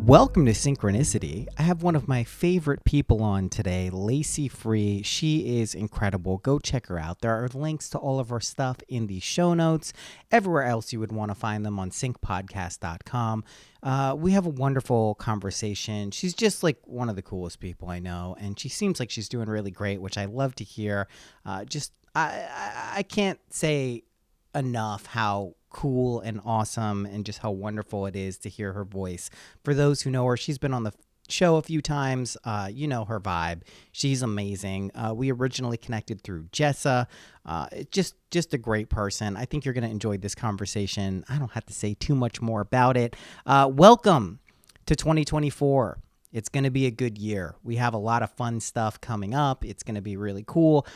Welcome to Synchronicity. I have one of my favorite people on today, Lacey Is. She is incredible. Go check her out. There are links to all of her stuff in the show notes, everywhere else you would want to find them on syncpodcast.com. We have a wonderful conversation. She's just like one of the coolest people I know, and she seems like she's doing really great, which I love to hear. I can't say enough how cool and awesome and just how wonderful it is to hear her voice. For those who know her, she's been on the show a few times. You know her vibe. She's amazing. We originally connected through Jessa. Just a great person. I think you're going to enjoy this conversation. I don't have to say too much more about it. Welcome to 2024. It's going to be a good year. We have a lot of fun stuff coming up. It's going to be really cool.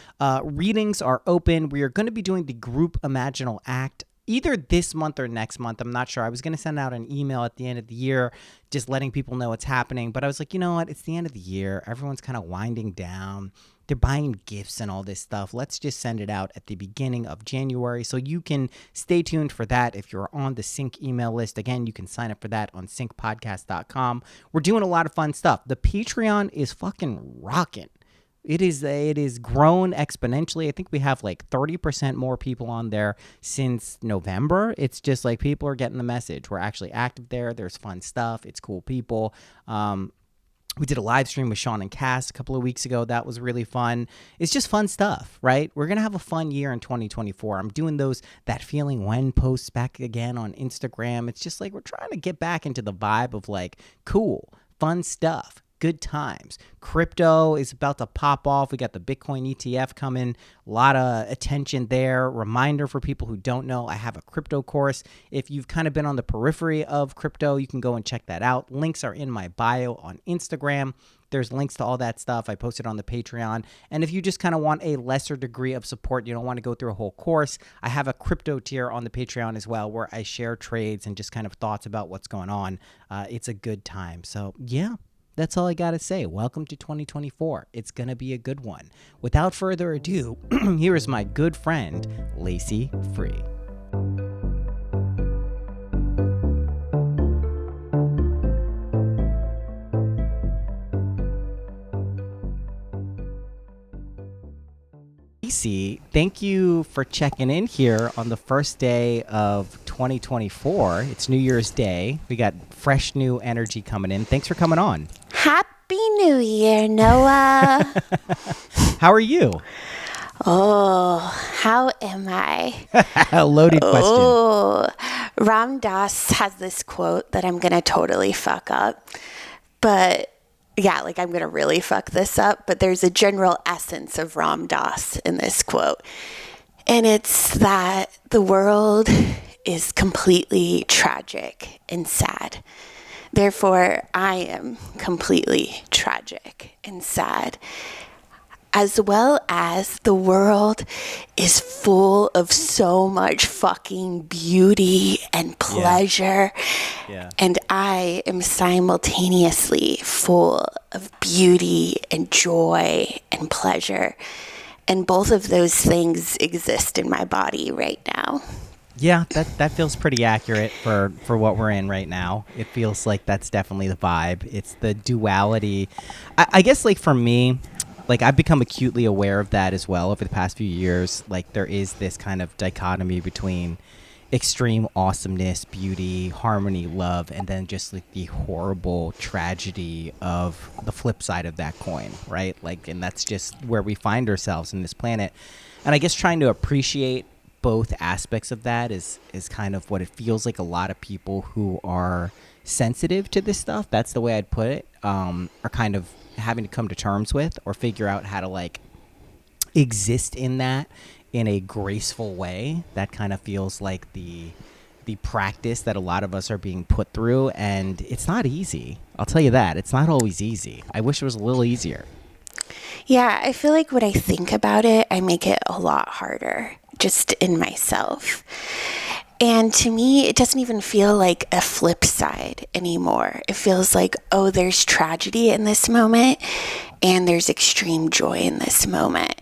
Readings are open. We are going to be doing the group Imaginal Act either this month or next month. I'm not sure. I was going to send out an email at the end of the year just letting people know what's happening. But I was like, you know what? It's the end of the year. Everyone's kind of winding down. They're buying gifts and all this stuff. Let's just send it out at the beginning of January. So you can stay tuned for that if you're on the Sync email list. Again, you can sign up for that on syncpodcast.com. We're doing a lot of fun stuff. The Patreon is fucking rocking. It is grown exponentially. I think we have like 30% more people on there since November. It's just like people are getting the message. We're actually active there. There's fun stuff. It's cool people. We did a live stream with Sean and Cass a couple of weeks ago. That was really fun. It's just fun stuff, right? We're going to have a fun year in 2024. I'm doing that feeling when posts back again on Instagram. It's just like we're trying to get back into the vibe of like cool, fun stuff. Good times. Crypto is about to pop off. We got the Bitcoin ETF coming. A lot of attention there. Reminder for people who don't know, I have a crypto course. If you've kind of been on the periphery of crypto, you can go and check that out. Links are in my bio on Instagram. There's links to all that stuff. I posted on the Patreon. And if you just kind of want a lesser degree of support, you don't want to go through a whole course, I have a crypto tier on the Patreon as well where I share trades and just kind of thoughts about what's going on. It's a good time. So yeah. That's all I got to say. Welcome to 2024. It's going to be a good one. Without further ado, here is my good friend, Lacey Is. Lacey, thank you for checking in here on the first day of 2024. It's New Year's Day. We got fresh new energy coming in. Thanks for coming on. Happy New Year, Noah. How are you? Oh, how am I? A loaded question. Oh, Ram Dass has this quote that I'm going to totally fuck up. But yeah, like I'm going to really fuck this up. But there's a general essence of Ram Dass in this quote. And it's that the world is completely tragic and sad. Therefore, I am completely tragic and sad, as well as the world is full of so much fucking beauty and pleasure. Yeah. And I am simultaneously full of beauty and joy and pleasure. And both of those things exist in my body right now. Yeah, that feels pretty accurate for what we're in right now. It feels like that's definitely the vibe. It's the duality. I guess like for me, like I've become acutely aware of that as well over the past few years. Like there is this kind of dichotomy between extreme awesomeness, beauty, harmony, love, and then just like the horrible tragedy of the flip side of that coin, right? Like, and that's just where we find ourselves in this planet. And I guess trying to appreciate both aspects of that is kind of what it feels like a lot of people who are sensitive to this stuff, that's the way I'd put it, are kind of having to come to terms with or figure out how to like exist in that in a graceful way. That kind of feels like the practice that a lot of us are being put through, and it's not easy. I'll tell you that. It's not always easy. I wish it was a little easier. Yeah, I feel like when I think about it, I make it a lot harder just in myself. And to me, it doesn't even feel like a flip side anymore. It feels like, oh, there's tragedy in this moment. and there's extreme joy in this moment.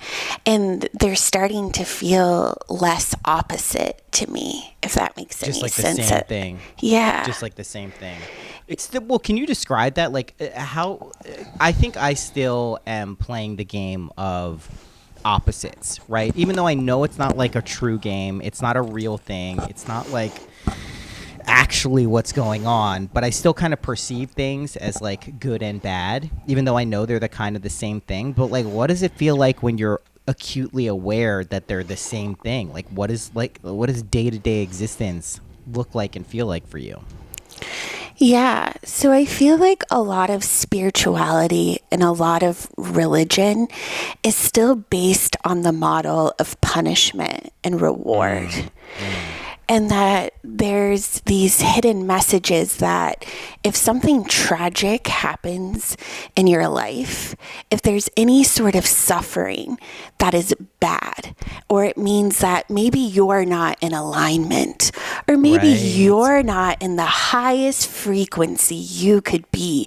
And they're starting to feel less opposite to me, if that makes any sense. Just like the same thing. Yeah. Just like the same thing. Well, can you describe that? Like how, I think I still am playing the game of opposites, right? Even though I know it's not like a true game, it's not a real thing, it's not like actually what's going on, but I still kind of perceive things as like good and bad, even though I know they're the kind of the same thing. But like, what does it feel like when you're acutely aware that they're the same thing? Like what does day-to-day existence look like and feel like for you? Yeah, so I feel like a lot of spirituality and a lot of religion is still based on the model of punishment and reward. And that there's these hidden messages that if something tragic happens in your life, if there's any sort of suffering, that is bad. Or it means that maybe you're not in alignment, or maybe you're not in the highest frequency you could be.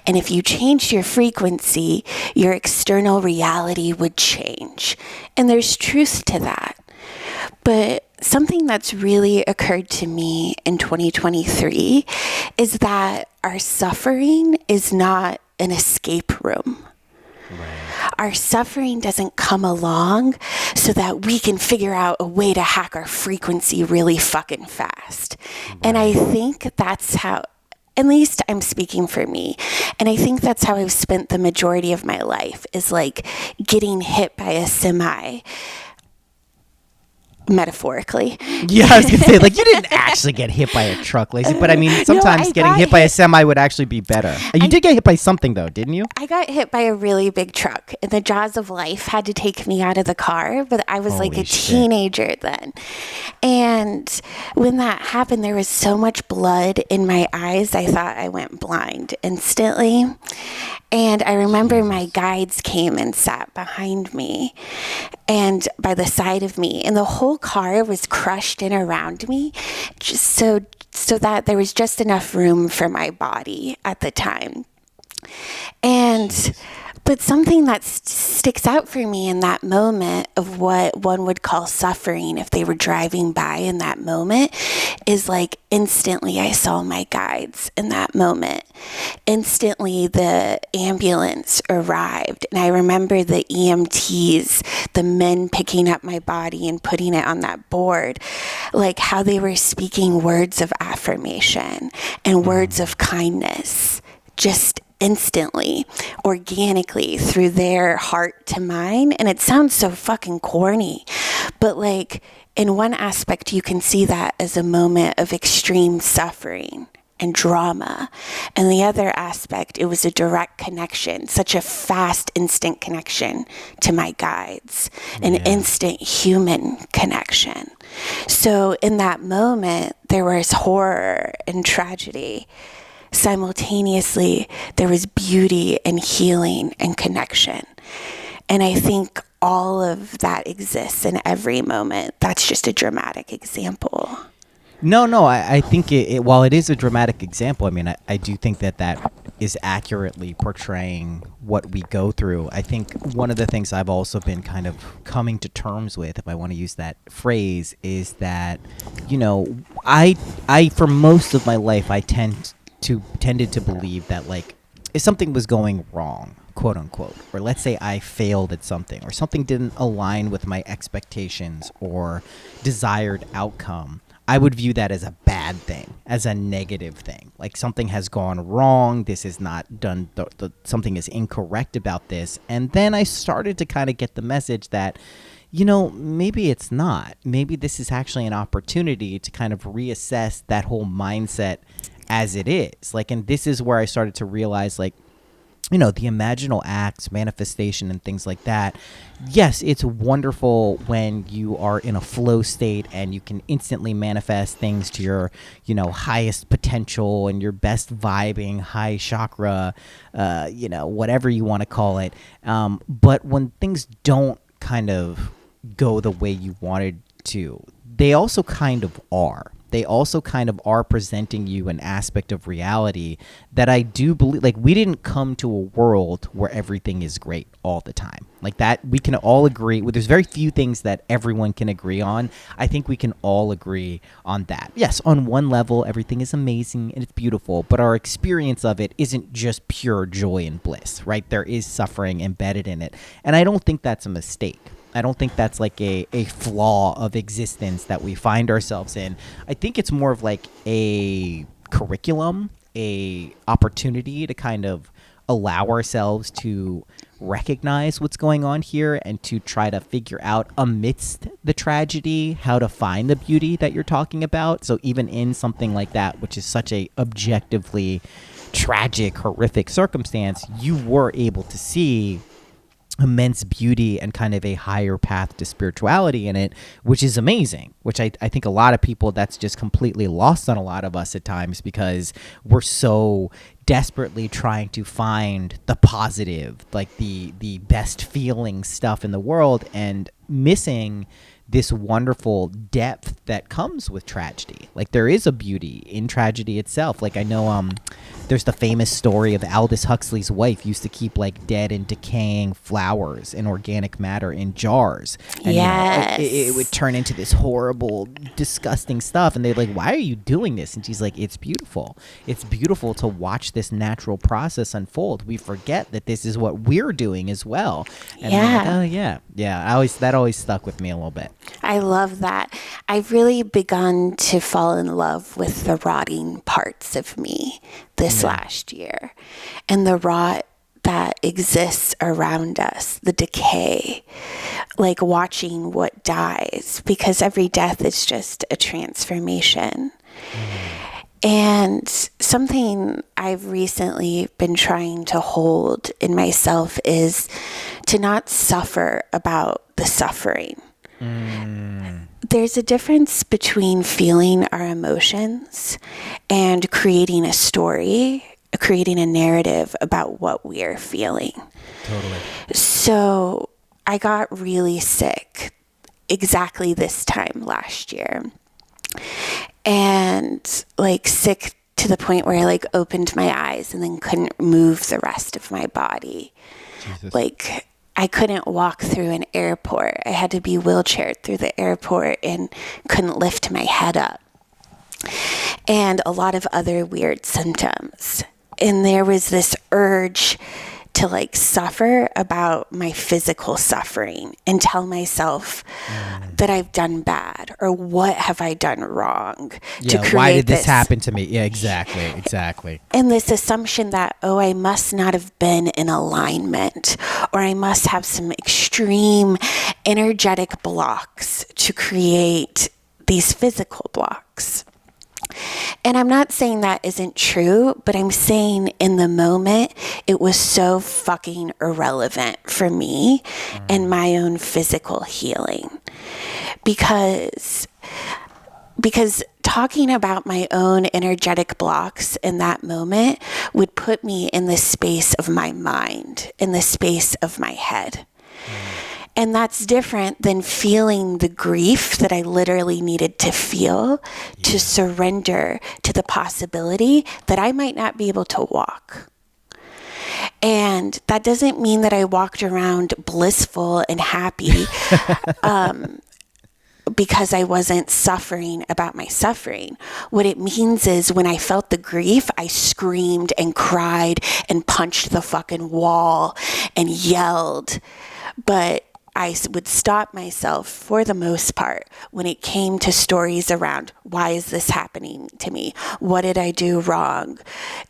And if you changed your frequency, your external reality would change. And there's truth to that. But something that's really occurred to me in 2023 is that our suffering is not an escape room. Our suffering doesn't come along so that we can figure out a way to hack our frequency really fucking fast. And I think that's how, at least I'm speaking for me, and I think that's how I've spent the majority of my life, is like getting hit by a semi. Metaphorically. Yeah, I was gonna say, like, you didn't actually get hit by a truck, Lacey, but I mean, sometimes getting hit by a semi would actually be better. You did get hit by something though, didn't you? I got hit by a really big truck, and the jaws of life had to take me out of the car, but I was like a teenager then. And when that happened, there was so much blood in my eyes, I thought I went blind instantly. And I remember my guides came and sat behind me and by the side of me, and the whole car was crushed in around me, just so that there was just enough room for my body at the time. But something that sticks out for me in that moment of what one would call suffering if they were driving by in that moment is like instantly I saw my guides in that moment. Instantly the ambulance arrived, and I remember the EMTs, the men picking up my body and putting it on that board, like how they were speaking words of affirmation and words of kindness, just instantly, organically through their heart to mine. And it sounds so fucking corny, but like in one aspect you can see that as a moment of extreme suffering and drama, and the other aspect, it was a direct connection, such a fast, instant connection to my guides, an instant human connection. So in that moment there was horror and tragedy. Simultaneously, there was beauty and healing and connection. And I think all of that exists in every moment. That's just a dramatic example. No, I think while it is a dramatic example, I mean, I do think that is accurately portraying what we go through. I think one of the things I've also been kind of coming to terms with, if I want to use that phrase, is that, you know, I for most of my life, I tended to believe that, like, if something was going wrong, quote unquote, or let's say I failed at something, or something didn't align with my expectations or desired outcome, I would view that as a bad thing, as a negative thing. Like, something has gone wrong, this is not done, something is incorrect about this. And then I started to kind of get the message that, you know, maybe it's not. Maybe this is actually an opportunity to kind of reassess that whole mindset as it is. Like, and this is where I started to realize, like, you know, the imaginal acts, manifestation, and things like that. Yes, it's wonderful when you are in a flow state and you can instantly manifest things to your, you know, highest potential and your best vibing, high chakra, you know, whatever you want to call it. But when things don't kind of go the way you wanted to, they also kind of are. they also kind of are presenting you an aspect of reality that I do believe, like, we didn't come to a world where everything is great all the time. Like that, we can all agree. Well, there's very few things that everyone can agree on. I think we can all agree on that. Yes, on one level, everything is amazing and it's beautiful, but our experience of it isn't just pure joy and bliss, right? There is suffering embedded in it. And I don't think that's a mistake. I don't think that's like a flaw of existence that we find ourselves in. I think it's more of like a curriculum, a opportunity to kind of allow ourselves to recognize what's going on here and to try to figure out amidst the tragedy how to find the beauty that you're talking about. So even in something like that, which is such a objectively tragic, horrific circumstance, you were able to see immense beauty and kind of a higher path to spirituality in it, which is amazing, which I think a lot of people, that's just completely lost on a lot of us at times, because we're so desperately trying to find the positive, like the best feeling stuff in the world, and missing this wonderful depth that comes with tragedy. Like there is a beauty in tragedy itself. Like I know there's the famous story of Aldous Huxley's wife used to keep like dead and decaying flowers and organic matter in jars. And yes. It would turn into this horrible, disgusting stuff. And they're like, why are you doing this? And she's like, it's beautiful. It's beautiful to watch this natural process unfold. We forget that this is what we're doing as well. And yeah. I'm like, oh yeah. Yeah. That always stuck with me a little bit. I love that. I've really begun to fall in love with the rotting parts of me this last year, and the rot that exists around us, the decay, like watching what dies, because every death is just a transformation. And something I've recently been trying to hold in myself is to not suffer about the suffering. There's a difference between feeling our emotions and creating a story, creating a narrative about what we are feeling. Totally. So I got really sick exactly this time last year, and like sick to the point where I like opened my eyes and then couldn't move the rest of my body. Jesus. Like I couldn't walk through an airport. I had to be wheelchaired through the airport and couldn't lift my head up. And a lot of other weird symptoms. And there was this urge to like suffer about my physical suffering and tell myself that I've done bad, or what have I done wrong to create why did this happen to me? Yeah, exactly. And this assumption that, oh, I must not have been in alignment, or I must have some extreme energetic blocks to create these physical blocks. And I'm not saying that isn't true, but I'm saying in the moment, it was so fucking irrelevant for me and my own physical healing. Because talking about my own energetic blocks in that moment would put me in the space of my mind, in the space of my head. And that's different than feeling the grief that I literally needed to feel to surrender to the possibility that I might not be able to walk. And that doesn't mean that I walked around blissful and happy because I wasn't suffering about my suffering. What it means is when I felt the grief, I screamed and cried and punched the fucking wall and yelled. But I would stop myself for the most part when it came to stories around, why is this happening to me? What did I do wrong?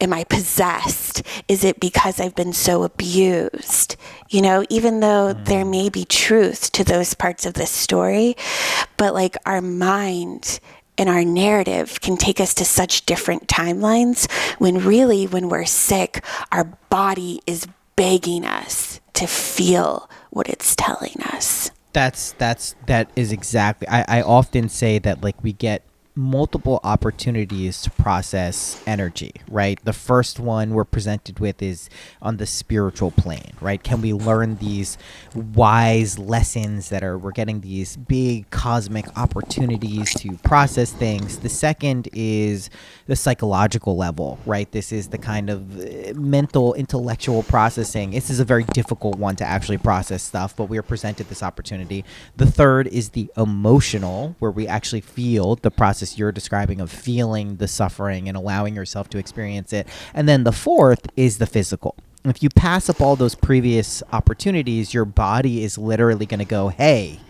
Am I possessed? Is it because I've been so abused? You know, even though there may be truth to those parts of the story, but like our mind and our narrative can take us to such different timelines when really, when we're sick, our body is begging us to feel what it's telling us. That is exactly. I often say that like we get multiple opportunities to process energy, right? The first one we're presented with is on the spiritual plane, right? Can we learn these wise lessons we're getting these big cosmic opportunities to process things? The second is the psychological level, right? This is the kind of mental, intellectual processing. This is a very difficult one to actually process stuff, but we are presented this opportunity. The third is the emotional, where we actually feel the process you're describing of feeling the suffering and allowing yourself to experience it. And then the fourth is the physical. If you pass up all those previous opportunities, your body is literally going to go, hey,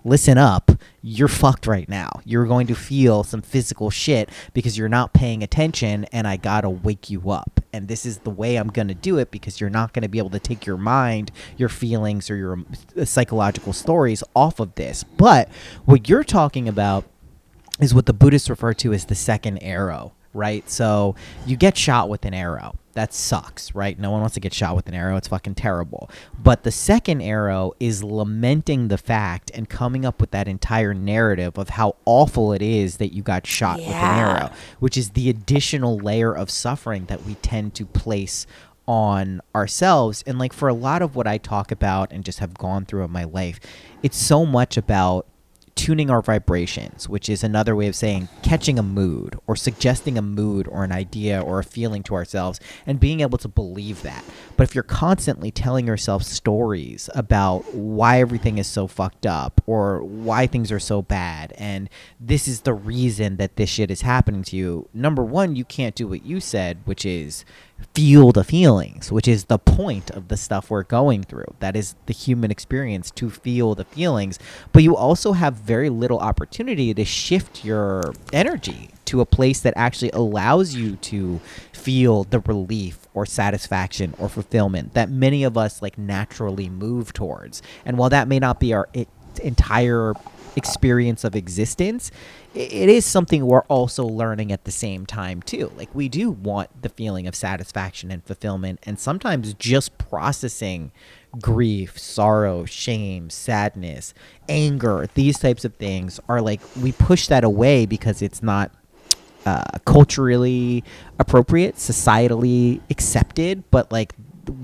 listen up, you're fucked right now. You're going to feel some physical shit because you're not paying attention, and I gotta wake you up. And this is the way I'm going to do it, because you're not going to be able to take your mind, your feelings, or your psychological stories off of this. But what you're talking about is what the Buddhists refer to as the second arrow, right? So you get shot with an arrow. That sucks, right? No one wants to get shot with an arrow. It's fucking terrible. But the second arrow is lamenting the fact and coming up with that entire narrative of how awful it is that you got shot with an arrow, which is the additional layer of suffering that we tend to place on ourselves. And like, for a lot of what I talk about and just have gone through in my life, it's so much about tuning our vibrations, which is another way of saying catching a mood or suggesting a mood or an idea or a feeling to ourselves and being able to believe that. But if you're constantly telling yourself stories about why everything is so fucked up or why things are so bad and this is the reason that this shit is happening to you, number one, you can't do what you said, which is feel the feelings, which is the point of the stuff we're going through. That is the human experience, to feel the feelings. But you also have very little opportunity to shift your energy to a place that actually allows you to feel the relief or satisfaction or fulfillment that many of us like naturally move towards. And while that may not be our entire experience of existence, it is something we're also learning at the same time too. Like, we do want the feeling of satisfaction and fulfillment, and sometimes just processing grief, sorrow, shame, sadness, anger, these types of things are like, we push that away because it's not culturally appropriate, societally accepted, but like,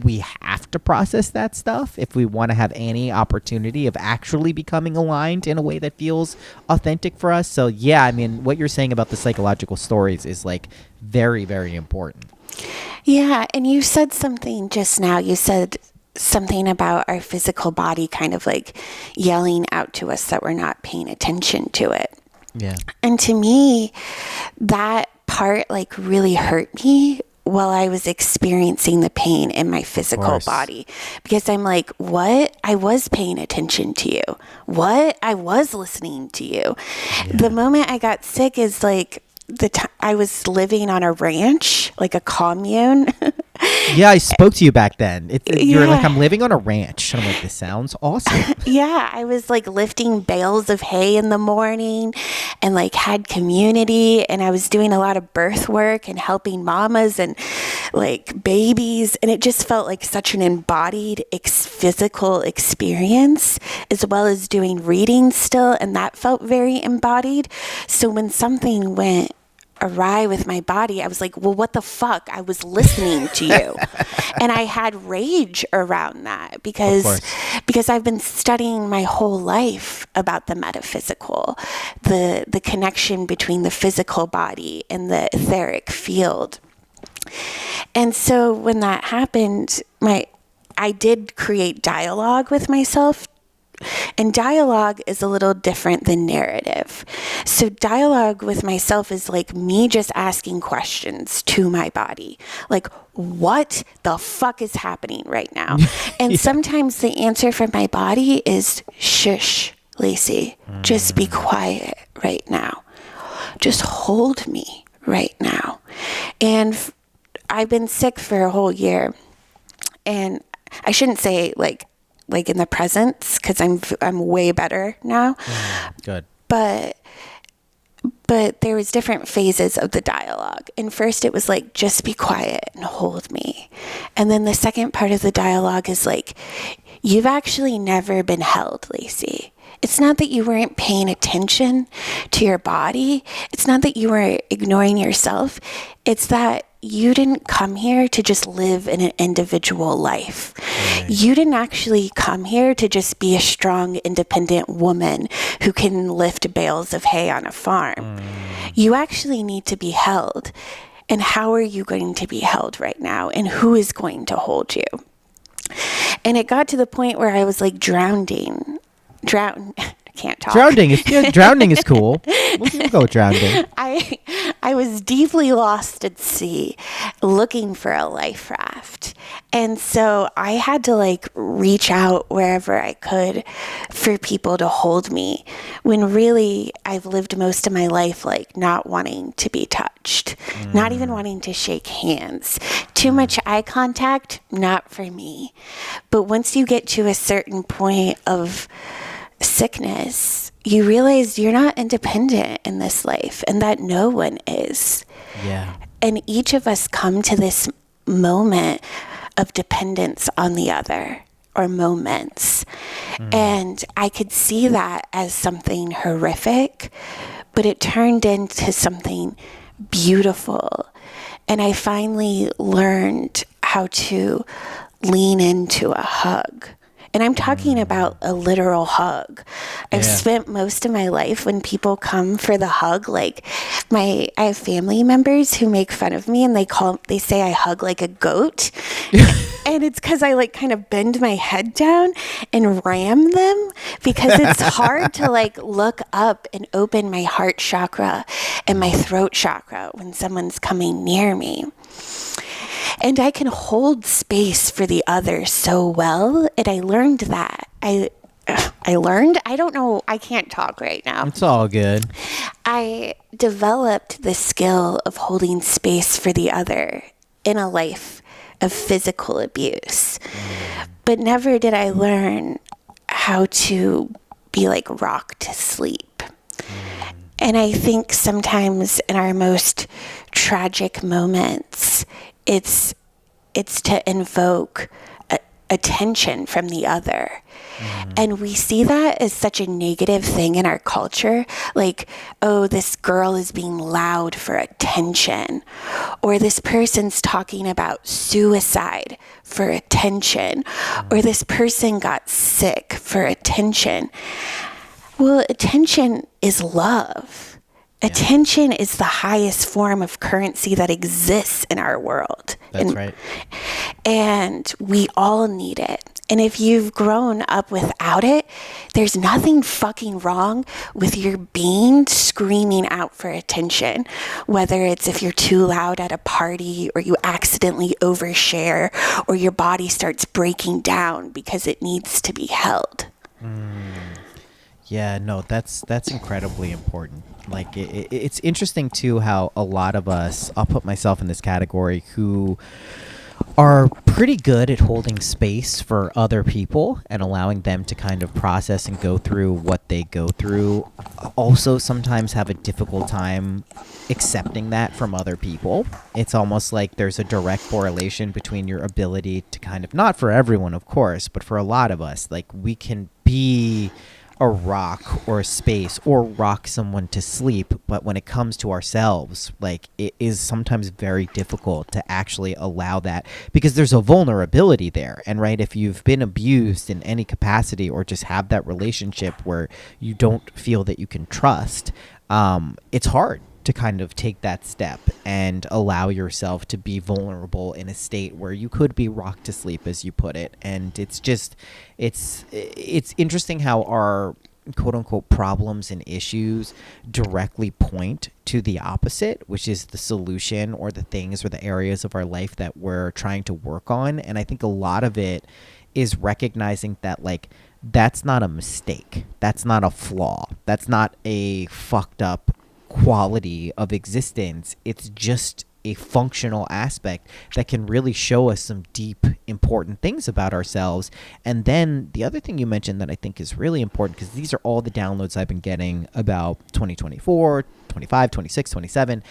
we have to process that stuff if we want to have any opportunity of actually becoming aligned in a way that feels authentic for us. So yeah, I mean, what you're saying about the psychological stories is like very, very important. Yeah, and you said something just now. You said something about our physical body kind of like yelling out to us that we're not paying attention to it. Yeah. And to me, that part like really hurt me while I was experiencing the pain in my physical body, because I'm like, what? I was paying attention to you. What? I was listening to you. Yeah. The moment I got sick is like I was living on a ranch, like a commune. Yeah, I spoke to you back then. You were like, I'm living on a ranch. And I'm like, this sounds awesome. Yeah, I was like lifting bales of hay in the morning and like had community, and I was doing a lot of birth work and helping mamas and like babies, and it just felt like such an embodied physical experience, as well as doing readings still, and that felt very embodied. So when something went awry with my body, I was like, well, what the fuck? I was listening to you. And I had rage around that because I've been studying my whole life about the metaphysical, the connection between the physical body and the etheric field. And so when that happened, I did create dialogue with myself. And dialogue is a little different than narrative. So dialogue with myself is like me just asking questions to my body. Like, what the fuck is happening right now? And sometimes the answer from my body is, shush, Lacey, just be quiet right now. Just hold me right now. And I've been sick for a whole year. And I shouldn't say like in the presence, because I'm way better now. Good. But there was different phases of the dialogue. And first it was like, just be quiet and hold me. And then the second part of the dialogue is like, you've actually never been held, Lacey. It's not that you weren't paying attention to your body. It's not that you were ignoring yourself. It's that you didn't come here to just live in an individual life. Right. You didn't actually come here to just be a strong, independent woman who can lift bales of hay on a farm. You actually need to be held. And how are you going to be held right now? And who is going to hold you? And it got to the point where I was like drowning. I can't talk. Drowning is cool. We'll go with drowning. I was deeply lost at sea looking for a life raft. And so I had to like reach out wherever I could for people to hold me, when really I've lived most of my life like not wanting to be touched, not even wanting to shake hands. Too much eye contact, not for me. But once you get to a certain point of sickness, you realize you're not independent in this life, and that no one is. Yeah. And each of us come to this moment of dependence on the other, or moments. And I could see that as something horrific, but it turned into something beautiful. And I finally learned how to lean into a hug. And I'm talking about a literal hug. I've spent most of my life, when people come for the hug, like I have family members who make fun of me, and they say I hug like a goat. And it's because I like kind of bend my head down and ram them, because it's hard to like look up and open my heart chakra and my throat chakra when someone's coming near me. And I can hold space for the other so well. And I learned that. I don't know. I can't talk right now. It's all good. I developed the skill of holding space for the other in a life of physical abuse. But never did I learn how to be like rocked to sleep. And I think sometimes in our most tragic moments, it's to invoke attention from the other. And we see that as such a negative thing in our culture. Like, oh, this girl is being loud for attention. Or this person's talking about suicide for attention. Or this person got sick for attention. Well, attention is love. Attention is the highest form of currency that exists in our world. That's right. And we all need it. And if you've grown up without it, there's nothing fucking wrong with your being screaming out for attention. Whether it's if you're too loud at a party, or you accidentally overshare, or your body starts breaking down because it needs to be held. Yeah, no, that's incredibly important. Like, it's interesting, too, how a lot of us, I'll put myself in this category, who are pretty good at holding space for other people and allowing them to kind of process and go through what they go through, also sometimes have a difficult time accepting that from other people. It's almost like there's a direct correlation between your ability to kind of, not for everyone, of course, but for a lot of us, like, we can be a rock or a space or rock someone to sleep, but when it comes to ourselves, like, it is sometimes very difficult to actually allow that, because there's a vulnerability there. And right, if you've been abused in any capacity, or just have that relationship where you don't feel that you can trust, it's hard to kind of take that step and allow yourself to be vulnerable in a state where you could be rocked to sleep, as you put it. And it's just, it's interesting how our quote unquote problems and issues directly point to the opposite, which is the solution, or the things or the areas of our life that we're trying to work on. And I think a lot of it is recognizing that, like, that's not a mistake. That's not a flaw. That's not a fucked up quality of existence. It's just a functional aspect that can really show us some deep, important things about ourselves. And then the other thing you mentioned that I think is really important, because these are all the downloads I've been getting about 2024, 25, 26, 27.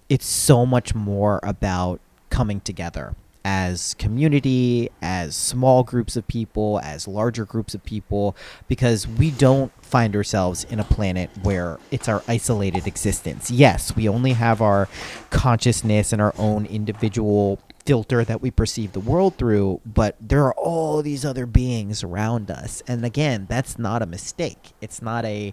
It's so much more about coming together as community, as small groups of people, as larger groups of people, because we don't find ourselves in a planet where it's our isolated existence. Yes, we only have our consciousness and our own individual filter that we perceive the world through, but there are all these other beings around us. And again, that's not a mistake. It's not a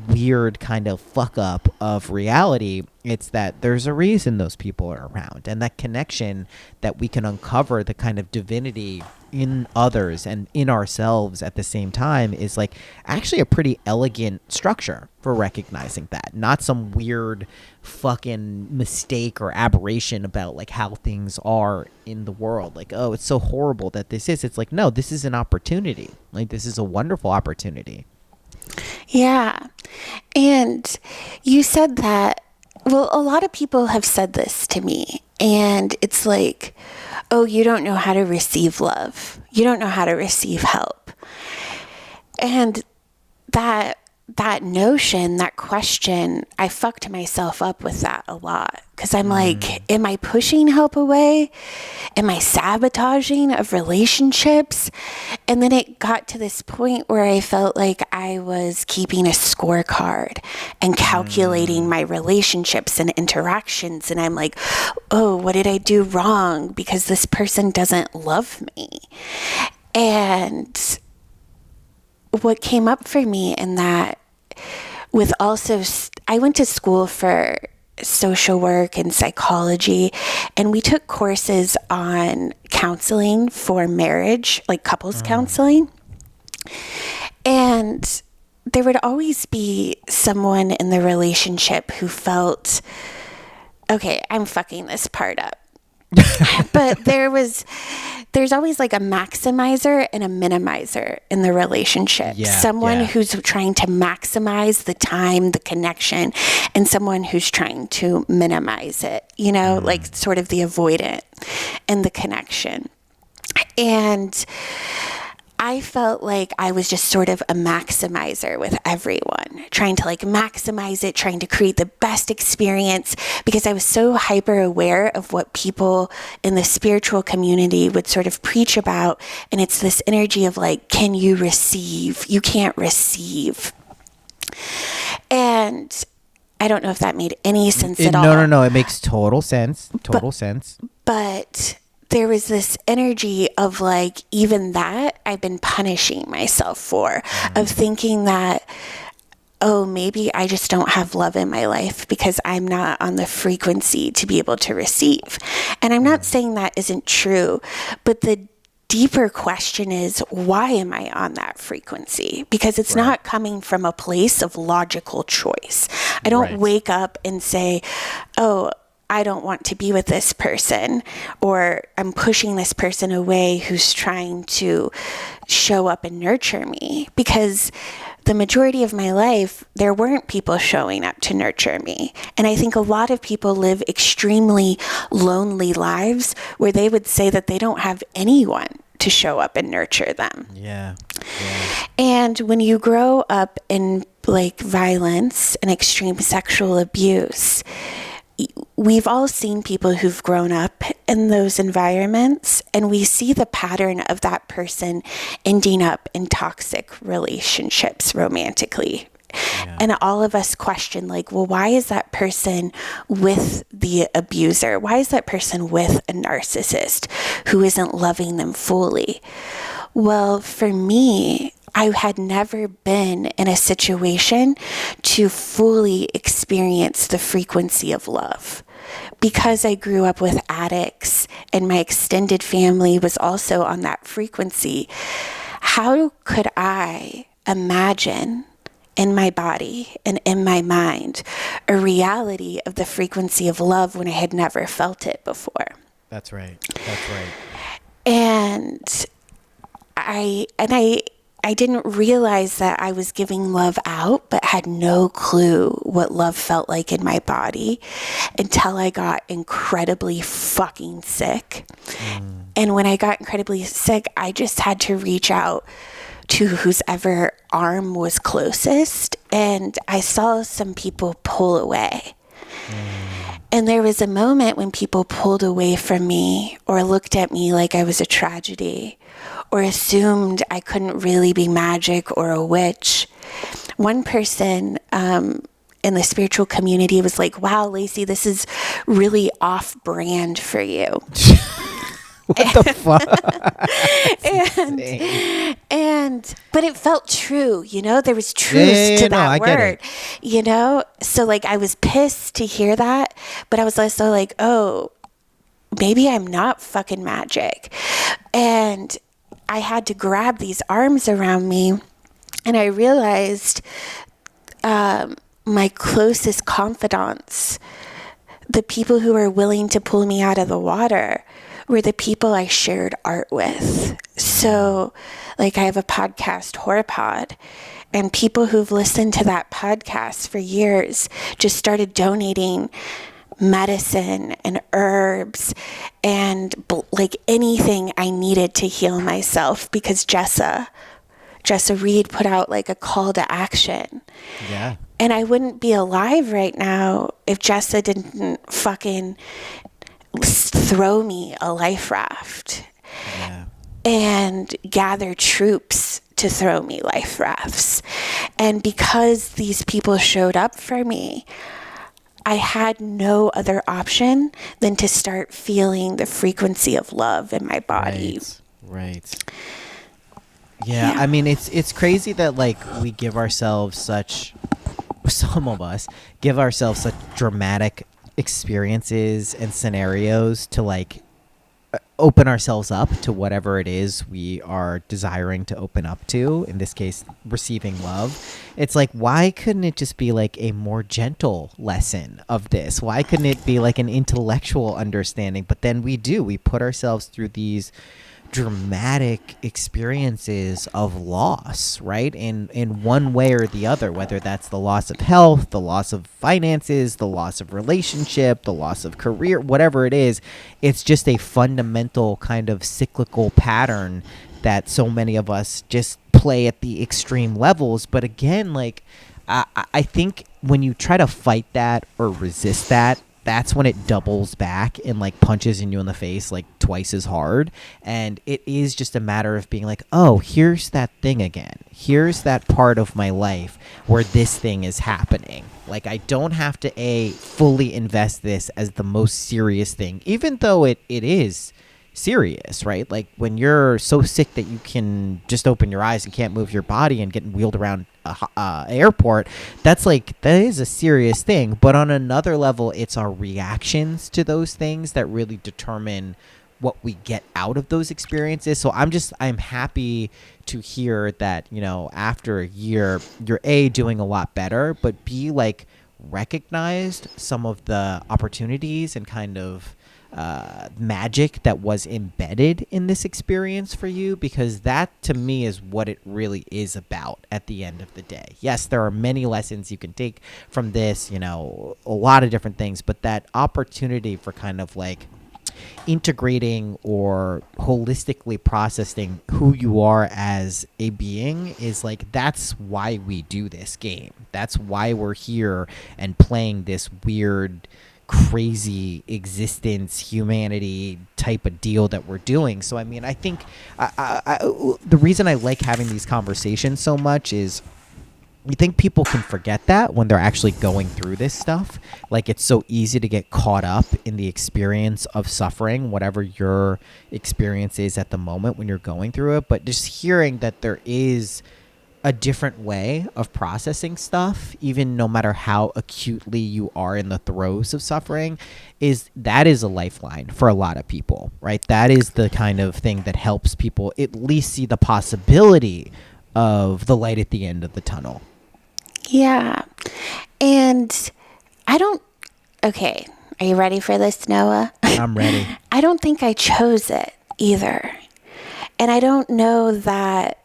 weird kind of fuck up of reality. It's that there's a reason those people are around, and that connection that we can uncover the kind of divinity in others and in ourselves at the same time is like actually a pretty elegant structure for recognizing that, not some weird fucking mistake or aberration about like how things are in the world. Like, oh, it's so horrible that this is. It's like, no, this is an opportunity. Like, this is a wonderful opportunity. Yeah. And you said that, well, a lot of people have said this to me, and it's like, oh, you don't know how to receive love. You don't know how to receive help. And that notion, that question, I fucked myself up with that a lot. Because I'm like, am I pushing help away? Am I sabotaging of relationships? And then it got to this point where I felt like I was keeping a scorecard and calculating my relationships and interactions. And I'm like, oh, what did I do wrong? Because this person doesn't love me. And what came up for me in that, with also, I went to school for social work and psychology, and we took courses on counseling for marriage, like couples counseling. And there would always be someone in the relationship who felt, okay, I'm fucking this part up. But there's always like a maximizer and a minimizer in the relationship. Someone who's trying to maximize the time, the connection, and someone who's trying to minimize it, you know, like sort of the avoidant and the connection. And I felt like I was just sort of a maximizer with everyone, trying to like maximize it, trying to create the best experience, because I was so hyper aware of what people in the spiritual community would sort of preach about. And it's this energy of like, can you receive? You can't receive. And I don't know if that made any sense at all. No. It makes total sense. Sense. But there was this energy of like, even that I've been punishing myself for, of thinking that, oh, maybe I just don't have love in my life because I'm not on the frequency to be able to receive. And I'm not saying that isn't true, but the deeper question is, why am I on that frequency? Because it's not coming from a place of logical choice. I don't wake up and say, oh, I don't want to be with this person, or I'm pushing this person away who's trying to show up and nurture me. Because the majority of my life, there weren't people showing up to nurture me. And I think a lot of people live extremely lonely lives where they would say that they don't have anyone to show up and nurture them. Yeah. And when you grow up in like violence and extreme sexual abuse, we've all seen people who've grown up in those environments, and we see the pattern of that person ending up in toxic relationships romantically. Yeah. And all of us question, like, well, why is that person with the abuser? Why is that person with a narcissist who isn't loving them fully? Well, for me, I had never been in a situation to fully experience the frequency of love. Because I grew up with addicts and my extended family was also on that frequency, how could I imagine in my body and in my mind a reality of the frequency of love when I had never felt it before? That's right. And I didn't realize that I was giving love out, but had no clue what love felt like in my body until I got incredibly fucking sick. And when I got incredibly sick, I just had to reach out to whoever arm was closest. And I saw some people pull away. And there was a moment when people pulled away from me or looked at me like I was a tragedy or assumed I couldn't really be magic or a witch. One person in the spiritual community was like, wow, Lacey, this is really off-brand for you. What the fuck? But it felt true, there was truth to that I word, get it. So like I was pissed to hear that, but I was also like, oh, maybe I'm not fucking magic. And I had to grab these arms around me, and I realized my closest confidants, the people who were willing to pull me out of the water, were the people I shared art with. So, like, I have a podcast, Horrorpod, and people who've listened to that podcast for years just started donating medicine and herbs and like anything I needed to heal myself, because Jessa Reed put out like a call to action. Yeah. And I wouldn't be alive right now if Jessa didn't fucking throw me a life raft. Yeah. And gather troops to throw me life rafts. And because these people showed up for me, I had no other option than to start feeling the frequency of love in my body. Right. Yeah, I mean, it's crazy that like we give ourselves some of us give ourselves such dramatic experiences and scenarios to like open ourselves up to whatever it is we are desiring to open up to, in this case receiving love. It's like, why couldn't it just be like a more gentle lesson of this? Why couldn't it be like an intellectual understanding? But then we put ourselves through these dramatic experiences of loss, right? In one way or the other, whether that's the loss of health, the loss of finances, the loss of relationship, the loss of career, whatever it is. It's just a fundamental kind of cyclical pattern that so many of us just play at the extreme levels. But again, like I think when you try to fight that or resist that, that's when it doubles back and like punches in you in the face like twice as hard. And it is just a matter of being like, oh, here's that thing again. Here's that part of my life where this thing is happening. Like, I don't have to fully invest this as the most serious thing, even though it is serious, right? Like when you're so sick that you can just open your eyes and can't move your body and getting wheeled around a airport, that is a serious thing. But on another level, it's our reactions to those things that really determine what we get out of those experiences. So I'm happy to hear that, after a year, you're doing a lot better, but like recognized some of the opportunities and kind of magic that was embedded in this experience for you, because that to me is what it really is about at the end of the day. Yes, there are many lessons you can take from this, a lot of different things, but that opportunity for kind of like integrating or holistically processing who you are as a being is like, that's why we do this game. That's why we're here and playing this weird, crazy existence, humanity type of deal that we're doing. So I mean, I think the reason I like having these conversations so much is you think people can forget that when they're actually going through this stuff. Like, it's so easy to get caught up in the experience of suffering, whatever your experience is at the moment when you're going through it. But just hearing that there is a different way of processing stuff, even no matter how acutely you are in the throes of suffering, that is a lifeline for a lot of people, right? That is the kind of thing that helps people at least see the possibility of the light at the end of the tunnel. Yeah. And okay, are you ready for this, Noah? I'm ready. I don't think I chose it either. And I don't know that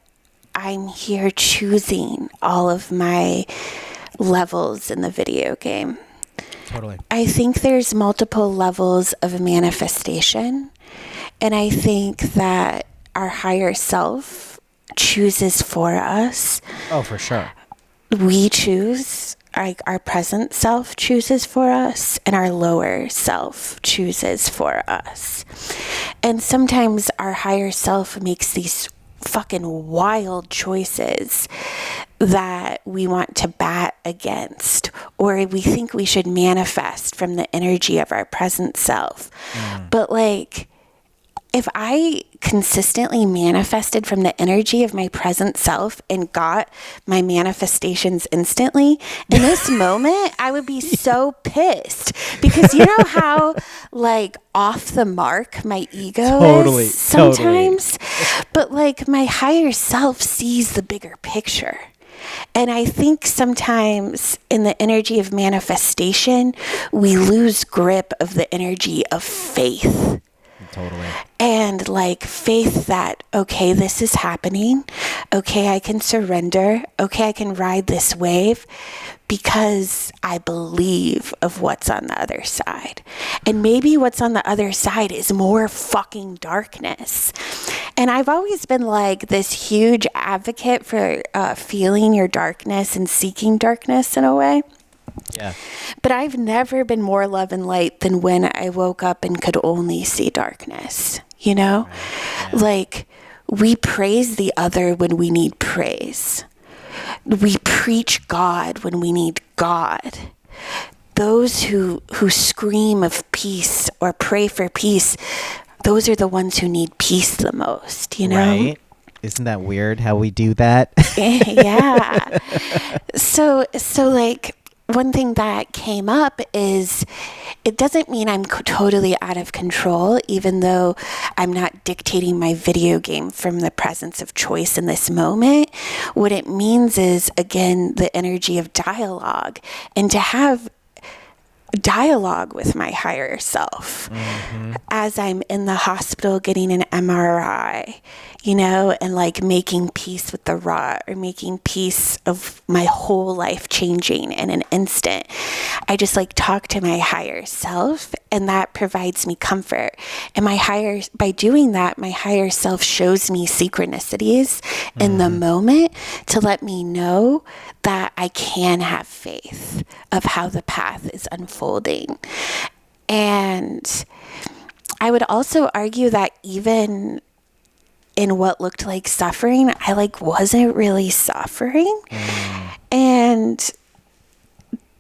I'm here choosing all of my levels in the video game. Totally. I think there's multiple levels of manifestation. And I think that our higher self chooses for us. Oh, for sure. We choose our present self chooses for us and our lower self chooses for us. And sometimes our higher self makes these fucking wild choices that we want to bat against, or we think we should manifest from the energy of our present self. But like, if I consistently manifested from the energy of my present self and got my manifestations instantly, in this moment, I would be so pissed, because you know how like off the mark my ego is sometimes, but like my higher self sees the bigger picture. And I think sometimes in the energy of manifestation, we lose grip of the energy of faith. Totally. And like faith that, okay, this is happening. Okay, I can surrender. Okay, I can ride this wave because I believe of what's on the other side. And maybe what's on the other side is more fucking darkness. And I've always been like this huge advocate for feeling your darkness and seeking darkness in a way. Yeah. But I've never been more love and light than when I woke up and could only see darkness, you know? Right. Yeah. Like, we praise the other when we need praise. We preach God when we need God. Those who scream of peace or pray for peace, those are the ones who need peace the most, you know? Right. Isn't that weird how we do that? Yeah. So like, one thing that came up is it doesn't mean I'm totally out of control, even though I'm not dictating my video game from the presence of choice in this moment. What it means is, again, the energy of dialogue, and to have dialogue with my higher self as I'm in the hospital getting an MRI, you know, and like making peace with the rot, or making peace of my whole life changing in an instant. I just like talk to my higher self, and that provides me comfort. And by doing that, my higher self shows me synchronicities in the moment to let me know that I can have faith of how the path is unfolding. And I would also argue that even in what looked like suffering, I like wasn't really suffering. And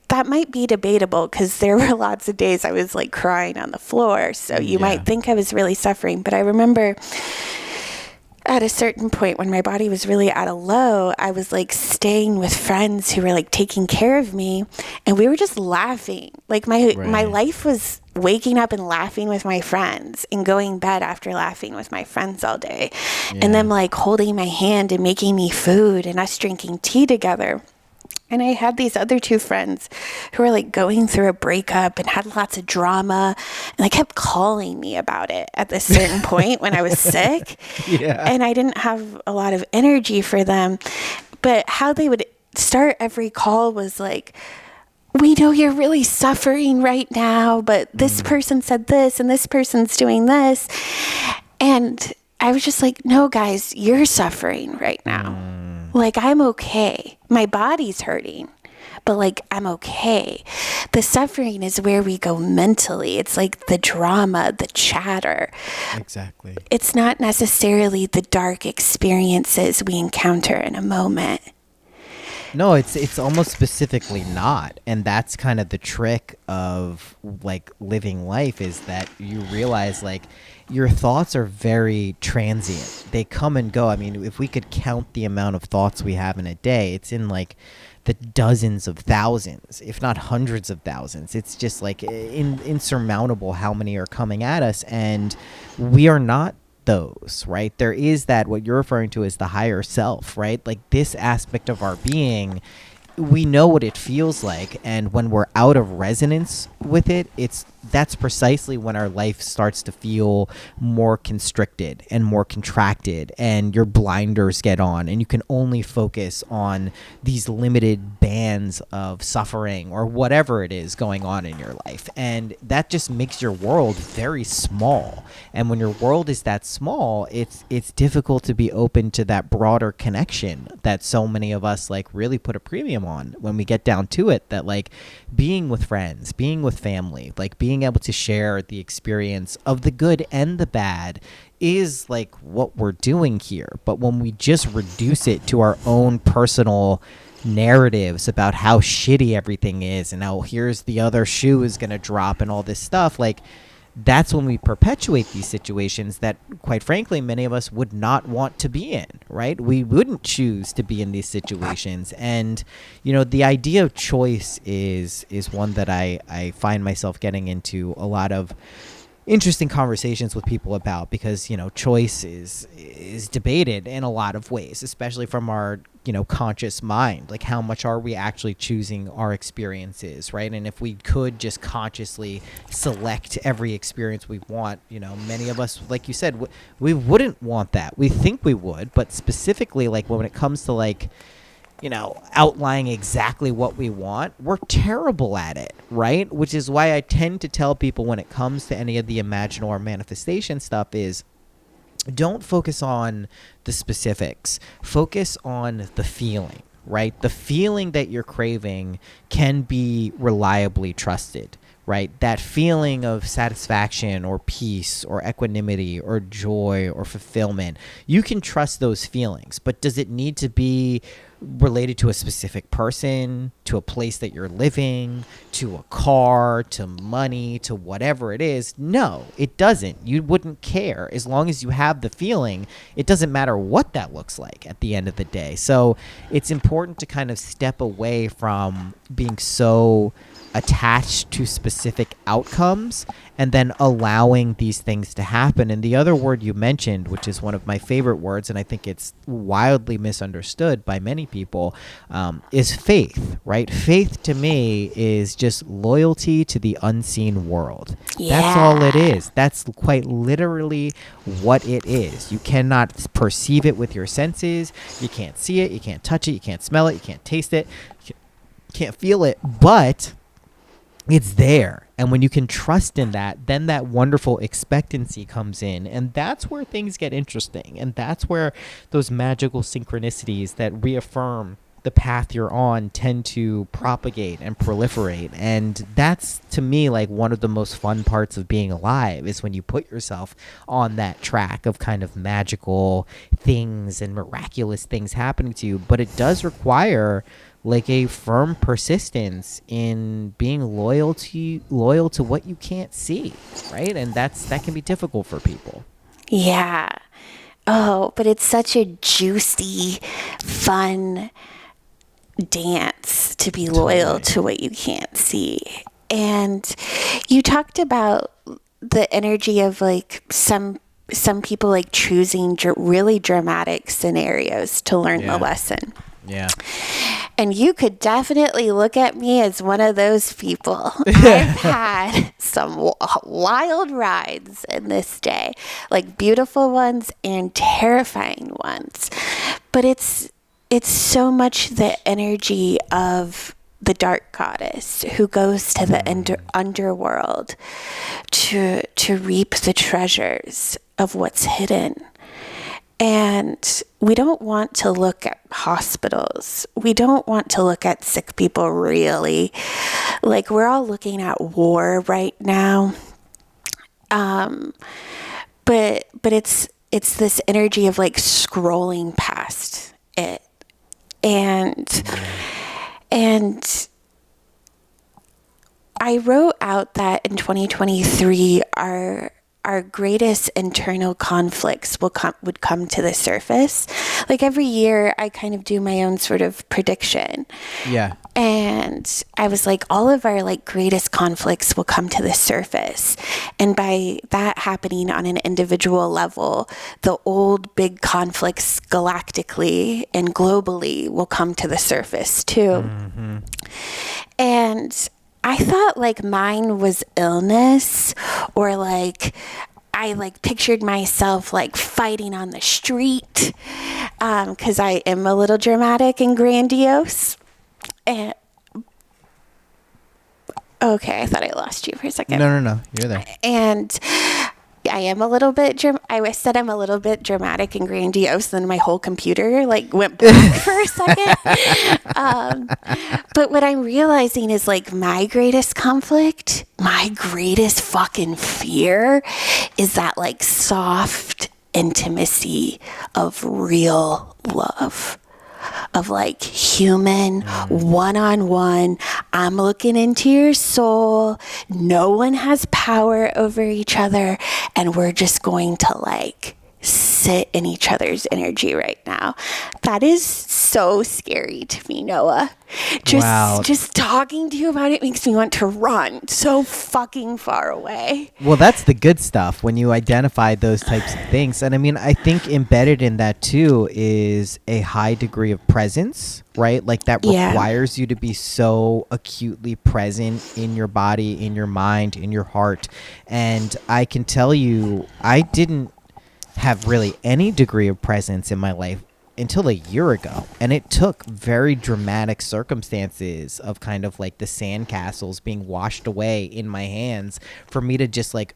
that might be debatable, because there were lots of days I was like crying on the floor. So you might think I was really suffering. But I remember at a certain point when my body was really at a low, I was like staying with friends who were like taking care of me, and we were just laughing. Like my life was waking up and laughing with my friends, and going to bed after laughing with my friends all day, and them like holding my hand and making me food, and us drinking tea together. And I had these other two friends who were like going through a breakup and had lots of drama, and they kept calling me about it at this certain point when I was sick. And I didn't have a lot of energy for them. But how they would start every call was like, we know you're really suffering right now, but this person said this and this person's doing this. And I was just like, no, guys, you're suffering right now. Like, I'm okay. My body's hurting, but like, I'm okay. The suffering is where we go mentally. It's like the drama, the chatter. Exactly. It's not necessarily the dark experiences we encounter in a moment. No, it's almost specifically not. And that's kind of the trick of like living life, is that you realize like your thoughts are very transient. They come and go. I mean, if we could count the amount of thoughts we have in a day, it's in like the dozens of thousands, if not hundreds of thousands. It's just like insurmountable how many are coming at us, and we are not those, right? There is that, what you're referring to as the higher self, right? Like this aspect of our being, we know what it feels like, and when we're out of resonance with it, that's precisely when our life starts to feel more constricted and more contracted, and your blinders get on, and you can only focus on these limited bands of suffering or whatever it is going on in your life. And that just makes your world very small. And when your world is that small, it's difficult to be open to that broader connection that so many of us like really put a premium on when we get down to it, that like being with friends, being with family, like being able to share the experience of the good and the bad is like what we're doing here. But when we just reduce it to our own personal narratives about how shitty everything is and how here's the other shoe is going to drop and all this stuff, like that's when we perpetuate these situations that, quite frankly, many of us would not want to be in, right? We wouldn't choose to be in these situations. And, you know, the idea of choice is one that I find myself getting into a lot of interesting conversations with people about, because, you know, choice is debated in a lot of ways, especially from our, you know, conscious mind. Like, how much are we actually choosing our experiences, right? And if we could just consciously select every experience we want, you know, many of us, like you said, we wouldn't want that. We think we would, but specifically, like, when it comes to, like, you know, outlining exactly what we want, we're terrible at it, right? Which is why I tend to tell people when it comes to any of the imaginal or manifestation stuff is, don't focus on the specifics. Focus on the feeling, right? The feeling that you're craving can be reliably trusted, right? That feeling of satisfaction or peace or equanimity or joy or fulfillment. You can trust those feelings, but does it need to be related to a specific person, to a place that you're living, to a car, to money, to whatever it is? No, it doesn't. You wouldn't care. As long as you have the feeling, it doesn't matter what that looks like at the end of the day. So it's important to kind of step away from being so attached to specific outcomes and then allowing these things to happen. And the other word you mentioned, which is one of my favorite words, and I think it's wildly misunderstood by many people, is faith, right? Faith to me is just loyalty to the unseen world. Yeah. That's all it is. That's quite literally what it is. You cannot perceive it with your senses. You can't see it. You can't touch it. You can't smell it. You can't taste it. You can't feel it. But it's there. And when you can trust in that, then that wonderful expectancy comes in. And that's where things get interesting. And that's where those magical synchronicities that reaffirm the path you're on tend to propagate and proliferate. And that's, to me, like one of the most fun parts of being alive, is when you put yourself on that track of kind of magical things and miraculous things happening to you. But it does require like a firm persistence in being loyal to what you can't see, right? And that can be difficult for people. Yeah. Oh, but it's such a juicy, fun dance to be loyal to what you can't see. And you talked about the energy of like some people like choosing really dramatic scenarios to learn the lesson. Yeah. And you could definitely look at me as one of those people. I've had some wild rides in this day, like beautiful ones and terrifying ones. But it's so much the energy of the dark goddess who goes to the underworld to reap the treasures of what's hidden. And we don't want to look at hospitals. We don't want to look at sick people, really. Like, we're all looking at war right now. But it's this energy of like scrolling past it. And I wrote out that in 2023 our greatest internal conflicts would come to the surface. Like every year, I kind of do my own sort of prediction. Yeah. And I was like, all of our like greatest conflicts will come to the surface. And by that happening on an individual level, the old big conflicts galactically and globally will come to the surface too. Mm-hmm. And I thought like mine was illness, or like I like pictured myself like fighting on the street, because I am a little dramatic and grandiose. And okay, I thought I lost you for a second. No, you're there. And I am a little bit, I said I'm a little bit dramatic and grandiose, and then my whole computer like went black for a second. But what I'm realizing is like my greatest conflict, my greatest fucking fear is that like soft intimacy of real love. Of like human, one-on-one, I'm looking into your soul, no one has power over each other, and we're just going to like sit in each other's energy right now. That is so scary to me, Noah. Just talking to you about it makes me want to run so fucking far away. Well, that's the good stuff when you identify those types of things. And I mean, I think embedded in that too is a high degree of presence, right? Like that requires you to be so acutely present in your body, in your mind, in your heart. And I can tell you, I didn't have really any degree of presence in my life until a year ago, and it took very dramatic circumstances of kind of like the sandcastles being washed away in my hands for me to just like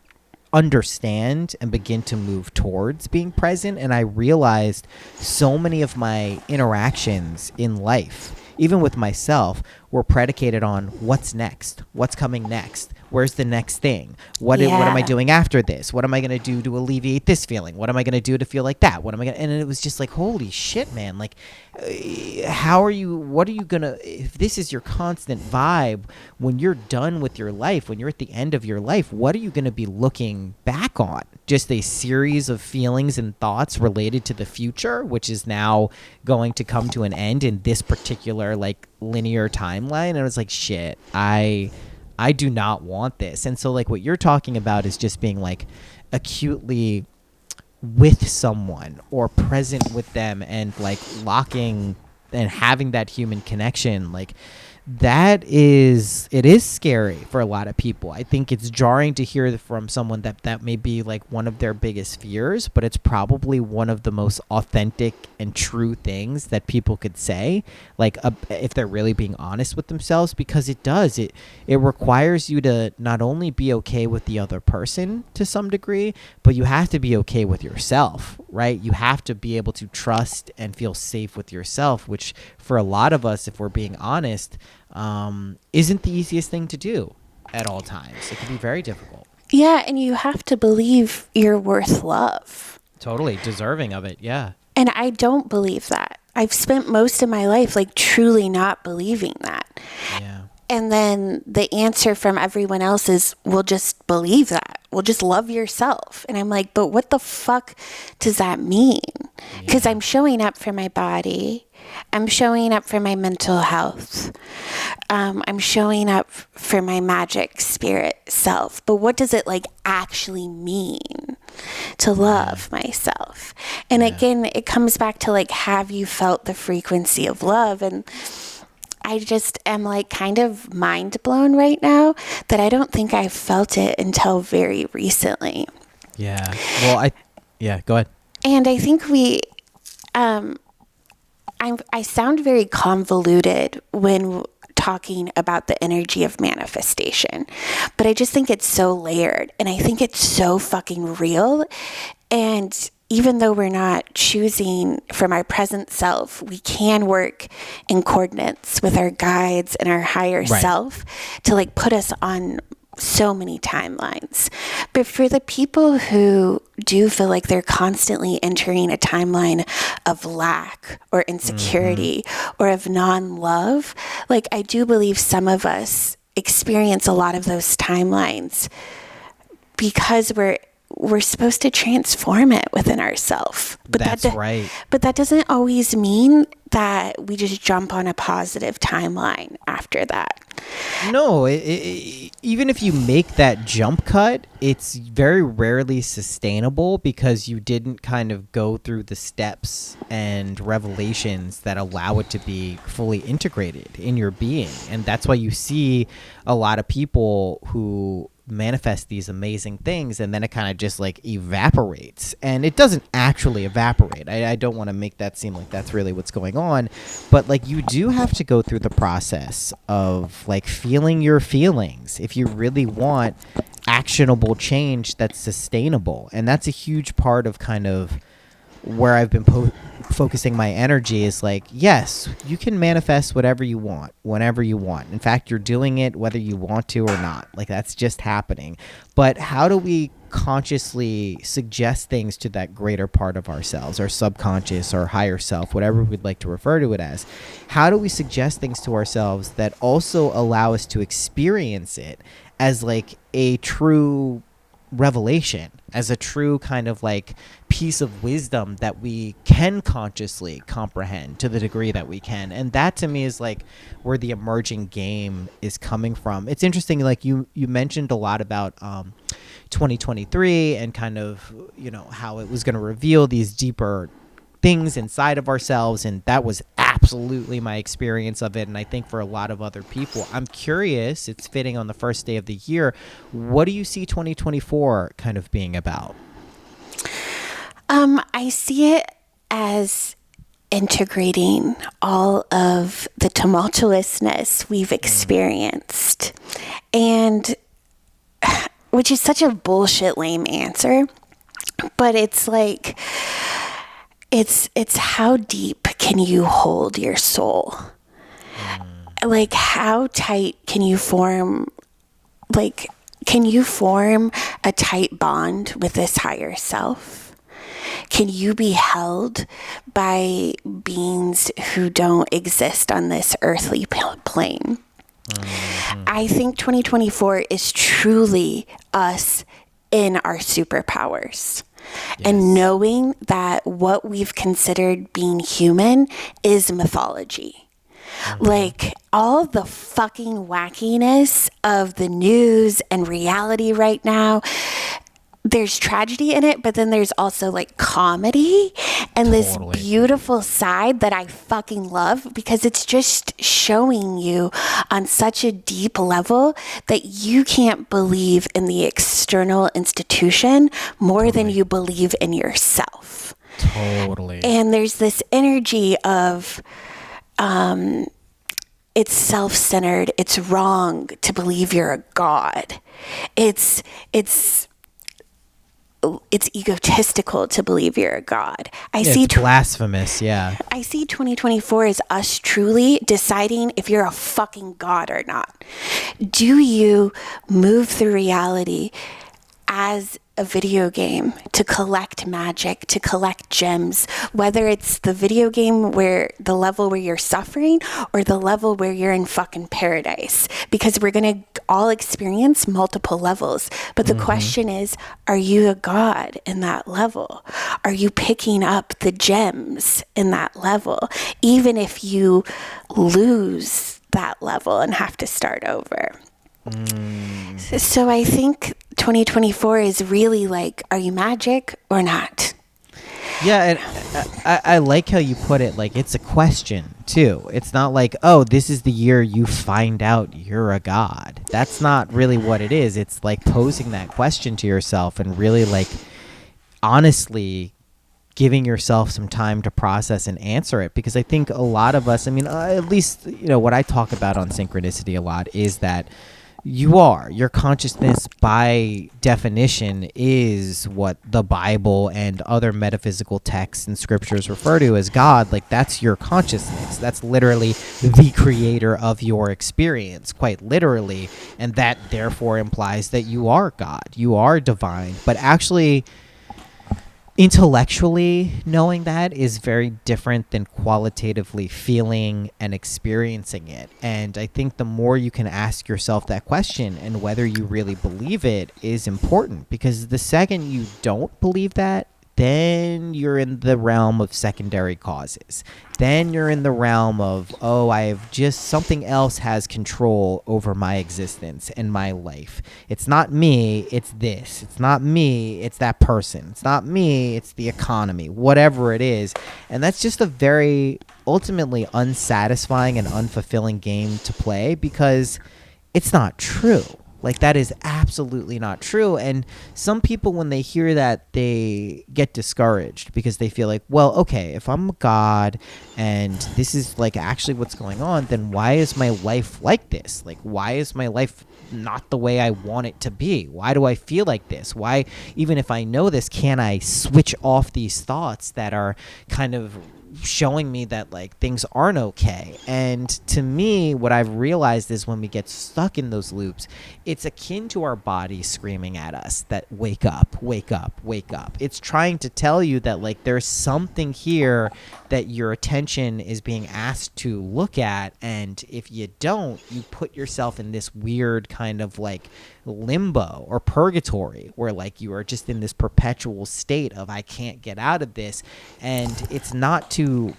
understand and begin to move towards being present. And I realized so many of my interactions in life, even with myself, were predicated on what's next, what's coming next, where's the next thing, what am I doing after this, what am I going to do to alleviate this feeling, what am I going to do to feel like that, and it was just like, holy shit, man, like what are you gonna, if this is your constant vibe, when you're done with your life, when you're at the end of your life, what are you going to be looking back on? Just a series of feelings and thoughts related to the future, which is now going to come to an end in this particular like linear timeline. And it was like, shit, I do not want this. And so like what you're talking about is just being like acutely with someone or present with them and like locking and having that human connection. Like it is scary for a lot of people. I think it's jarring to hear from someone that may be like one of their biggest fears, but it's probably one of the most authentic and true things that people could say, like if they're really being honest with themselves, because it requires you to not only be okay with the other person to some degree, but you have to be okay with yourself, right? You have to be able to trust and feel safe with yourself, which for a lot of us, if we're being honest, isn't the easiest thing to do at all times. It can be very difficult. Yeah, and you have to believe you're worth love. Totally deserving of it, yeah. And I don't believe that. I've spent most of my life like truly not believing that. Yeah. And then the answer from everyone else is, we'll just believe that. We'll just love yourself. And I'm like, but what the fuck does that mean? Because I'm showing up for my body. I'm showing up for my mental health. I'm showing up for my magic spirit self. But what does it like actually mean to love myself? And again, it comes back to like, have you felt the frequency of love? And I just am like kind of mind blown right now that I don't think I felt it until very recently. Yeah. Well, go ahead. And I think I sound very convoluted when talking about the energy of manifestation, but I just think it's so layered, and I think it's so fucking real. And even though we're not choosing from our present self, we can work in coordinates with our guides and our higher self to like put us on so many timelines. But for the people who do feel like they're constantly entering a timeline of lack or insecurity or of non-love, like I do believe some of us experience a lot of those timelines because we're supposed to transform it within ourselves. But that's right. But that doesn't always mean that we just jump on a positive timeline after that. No, even if you make that jump cut, it's very rarely sustainable because you didn't kind of go through the steps and revelations that allow it to be fully integrated in your being. And that's why you see a lot of people who manifest these amazing things and then it kind of just like evaporates, and it doesn't actually evaporate. I don't want to make that seem like that's really what's going on, but like you do have to go through the process of like feeling your feelings if you really want actionable change that's sustainable. And that's a huge part of kind of where I've been focusing my energy is like, yes, you can manifest whatever you want, whenever you want. In fact, you're doing it whether you want to or not. Like, that's just happening. But how do we consciously suggest things to that greater part of ourselves, our subconscious, our higher self, whatever we'd like to refer to it as? How do we suggest things to ourselves that also allow us to experience it as like a true revelation, as a true kind of like piece of wisdom that we can consciously comprehend to the degree that we can? And that to me is like where the emerging game is coming from. It's interesting, like you mentioned a lot about 2023 and kind of, you know, how it was going to reveal these deeper things inside of ourselves, and that was absolutely my experience of it, and I think for a lot of other people. I'm curious, it's fitting on the first day of the year, what do you see 2024 kind of being about? I see it as integrating all of the tumultuousness we've experienced, and which is such a bullshit lame answer, but it's like, it's how deep can you hold your soul? Like, how tight can you form, like, can you form a tight bond with this higher self? Can you be held by beings who don't exist on this earthly plane? I think 2024 is truly us in our superpowers. Yes. And knowing that what we've considered being human is mythology. Like, all the fucking wackiness of the news and reality right now, there's tragedy in it, but then there's also like comedy and this beautiful side that I fucking love, because it's just showing you on such a deep level that you can't believe in the external institution more than you believe in yourself. Totally. And there's this energy of it's self-centered, it's wrong to believe you're a god. It's egotistical to believe you're a god. It's blasphemous, yeah. I see 2024 as us truly deciding if you're a fucking god or not. Do you move through reality as a video game to collect magic, to collect gems, whether it's the video game where the level where you're suffering or the level where you're in fucking paradise? Because we're going to all experience multiple levels. But the question is, are you a god in that level? Are you picking up the gems in that level, even if you lose that level and have to start over? So I think 2024 is really like, are you magic or not? Yeah, and I like how you put it, like, it's a question too. It's not like, oh, this is the year you find out you're a god. That's not really what it is. It's like posing that question to yourself and really like honestly giving yourself some time to process and answer it. Because I think a lot of us, I mean, at least, you know, what I talk about on Synchronicity a lot is that your consciousness by definition is what the Bible and other metaphysical texts and scriptures refer to as God. Like, that's your consciousness. That's literally the creator of your experience, quite literally. And that therefore implies that you are God, you are divine. But actually, intellectually knowing that is very different than qualitatively feeling and experiencing it. And I think the more you can ask yourself that question and whether you really believe it is important, because the second you don't believe that, then you're in the realm of secondary causes. Then you're in the realm of, oh, something else has control over my existence and my life. It's not me, it's this. It's not me, it's that person. It's not me, it's the economy, whatever it is. And that's just a very ultimately unsatisfying and unfulfilling game to play, because it's not true. Like, that is absolutely not true. And some people, when they hear that, they get discouraged because they feel like, well, okay, if I'm God and this is like actually what's going on, then why is my life like this? Like, why is my life not the way I want it to be? Why do I feel like this? Why, even if I know this, can't I switch off these thoughts that are kind of showing me that like things aren't okay? And to me, what I've realized is when we get stuck in those loops, it's akin to our body screaming at us that wake up, wake up, wake up. It's trying to tell you that like there's something here that your attention is being asked to look at, and if you don't, you put yourself in this weird kind of like limbo or purgatory where like you are just in this perpetual state of I can't get out of this. And it's not to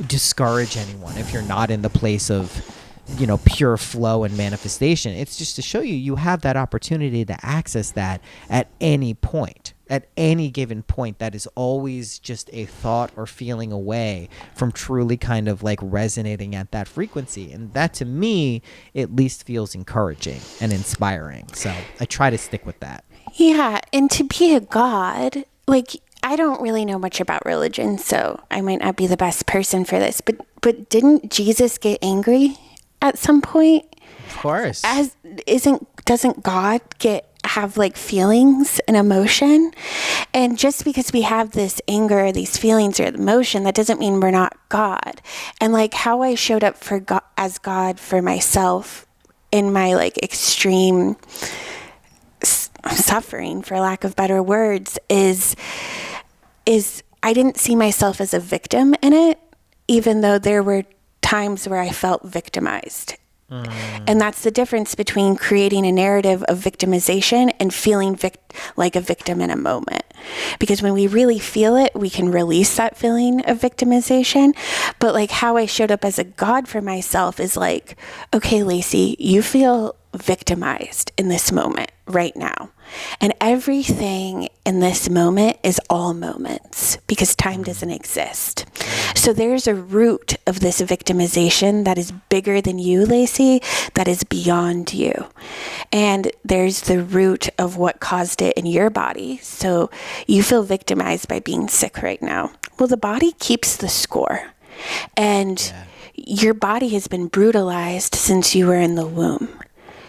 discourage anyone if you're not in the place of, you know, pure flow and manifestation. It's just to show you you have that opportunity to access that at any point. At any given point, that is always just a thought or feeling away from truly kind of like resonating at that frequency. And that to me at least feels encouraging and inspiring. So I try to stick with that. Yeah. And to be a god, like, I don't really know much about religion, so I might not be the best person for this, but didn't Jesus get angry at some point? Of course. Doesn't God have like feelings and emotion? And just because we have this anger, these feelings or emotion, that doesn't mean we're not God. And like how I showed up for God, as God for myself in my like extreme suffering, for lack of better words, is I didn't see myself as a victim in it, even though there were times where I felt victimized. And that's the difference between creating a narrative of victimization and feeling like a victim in a moment. Because when we really feel it, we can release that feeling of victimization. But like how I showed up as a god for myself is like, okay, Lacey, you feel victimized in this moment right now. And everything in this moment is all moments because time doesn't exist. So there's a root of this victimization that is bigger than you, Lacey, that is beyond you. And there's the root of what caused it in your body. So you feel victimized by being sick right now. Well, the body keeps the score. And your body has been brutalized since you were in the womb.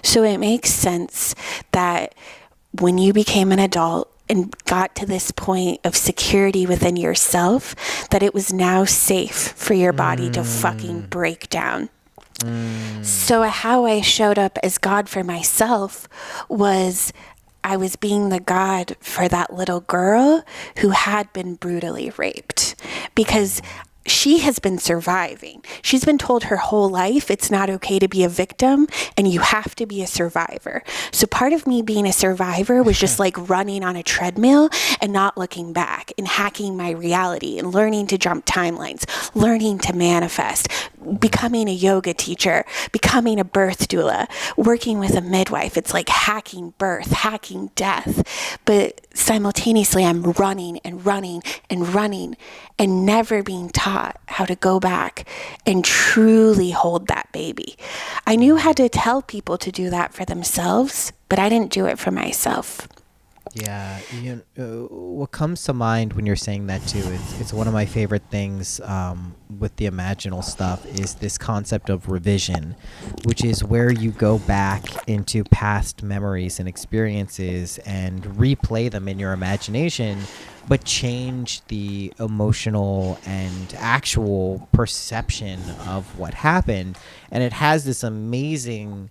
So it makes sense that when you became an adult and got to this point of security within yourself, that it was now safe for your body to fucking break down. So how I showed up as God for myself was I was being the God for that little girl who had been brutally raped, because she has been surviving. She's been told her whole life it's not okay to be a victim and you have to be a survivor. So part of me being a survivor was just like running on a treadmill and not looking back and hacking my reality and learning to jump timelines, learning to manifest, becoming a yoga teacher, becoming a birth doula, working with a midwife. It's like hacking birth, hacking death. But simultaneously, I'm running and running and running and never being taught how to go back and truly hold that baby. I knew how to tell people to do that for themselves, but I didn't do it for myself. Yeah, what comes to mind when you're saying that too, it's one of my favorite things with the imaginal stuff is this concept of revision, which is where you go back into past memories and experiences and replay them in your imagination, but change the emotional and actual perception of what happened. And it has this amazing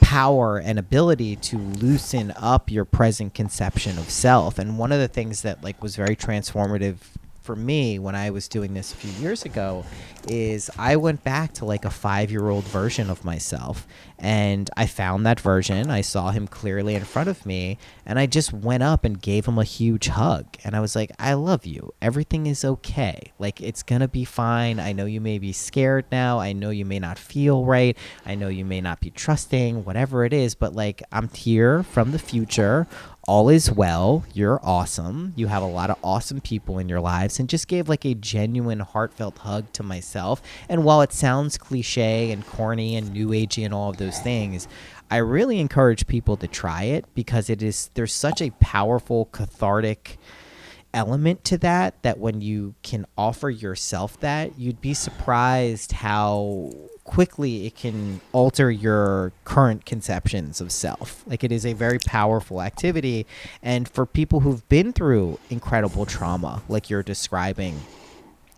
power and ability to loosen up your present conception of self. And one of the things that like was very transformative for me when I was doing this a few years ago is I went back to like a 5-year-old version of myself, and I found that version. I saw him clearly in front of me, and I just went up and gave him a huge hug. And I was like, I love you. Everything is okay. Like, it's gonna be fine. I know you may be scared now. I know you may not feel right. I know you may not be trusting, whatever it is, but like, I'm here from the future. All is well. You're awesome. You have a lot of awesome people in your lives, and just gave like a genuine heartfelt hug to myself. And while it sounds cliche and corny and new agey and all of those things, I really encourage people to try it because there's such a powerful cathartic element to that when you can offer yourself that, you'd be surprised how quickly it can alter your current conceptions of self. Like, it is a very powerful activity, and for people who've been through incredible trauma like you're describing,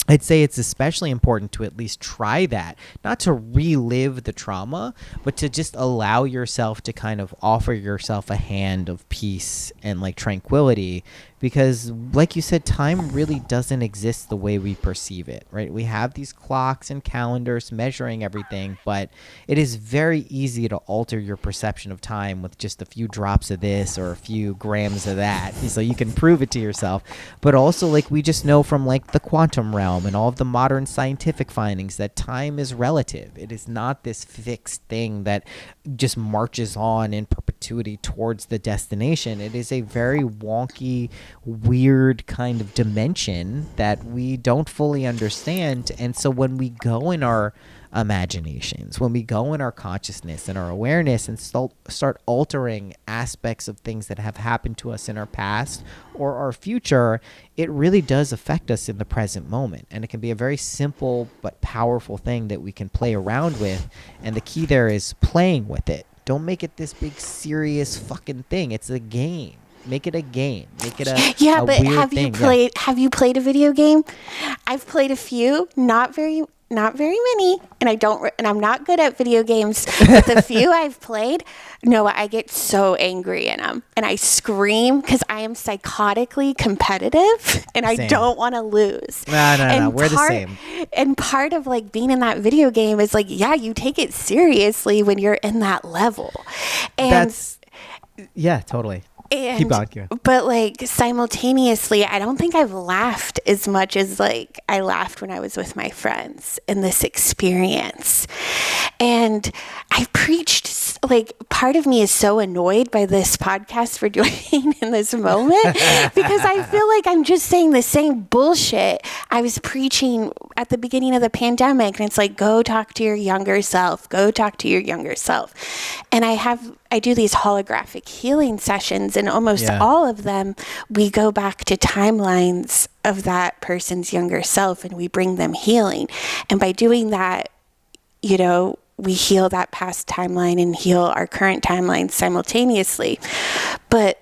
I'd say it's especially important to at least try that, not to relive the trauma, but to just allow yourself to kind of offer yourself a hand of peace and like tranquility. Because like you said, time really doesn't exist the way we perceive it, right? We have these clocks and calendars measuring everything, but it is very easy to alter your perception of time with just a few drops of this or a few grams of that. So you can prove it to yourself. But also, like, we just know from like the quantum realm and all of the modern scientific findings that time is relative. It is not this fixed thing that just marches on in perpetuity towards the destination. It is a very wonky, weird kind of dimension that we don't fully understand. And so when we go in our imaginations, when we go in our consciousness and our awareness and start altering aspects of things that have happened to us in our past or our future, it really does affect us in the present moment. And it can be a very simple but powerful thing that we can play around with. And the key there is playing with it. Don't make it this big serious fucking thing. It's a game. Make it a game. Make it a but weird thing. Have you played a video game? I've played a few, not very many, and I'm not good at video games. But the few I've played, no, I get so angry in them, and I scream because I am psychotically competitive, and I don't want to lose. No, we're the same. And part of like being in that video game is like, yeah, you take it seriously when you're in that level, and totally. Keep going. But like simultaneously, I don't think I've laughed as much as like I laughed when I was with my friends in this experience. And I preached, like, part of me is so annoyed by this podcast we're doing in this moment because I feel like I'm just saying the same bullshit I was preaching at the beginning of the pandemic. And it's like, go talk to your younger self, go talk to your younger self. And I do these holographic healing sessions, and almost all of them, we go back to timelines of that person's younger self and we bring them healing. And by doing that, you know, we heal that past timeline and heal our current timeline simultaneously. But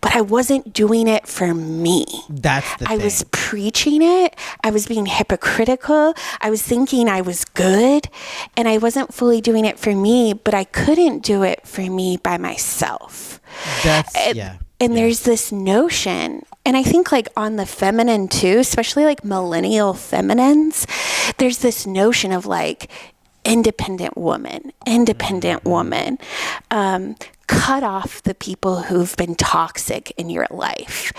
I wasn't doing it for me. That's the thing. I was preaching it. I was being hypocritical. I was thinking I was good, and I wasn't fully doing it for me, but I couldn't do it for me by myself. And there's this notion, and I think like on the feminine too, especially like millennial feminines, there's this notion of like independent woman, cut off the people who've been toxic in your life.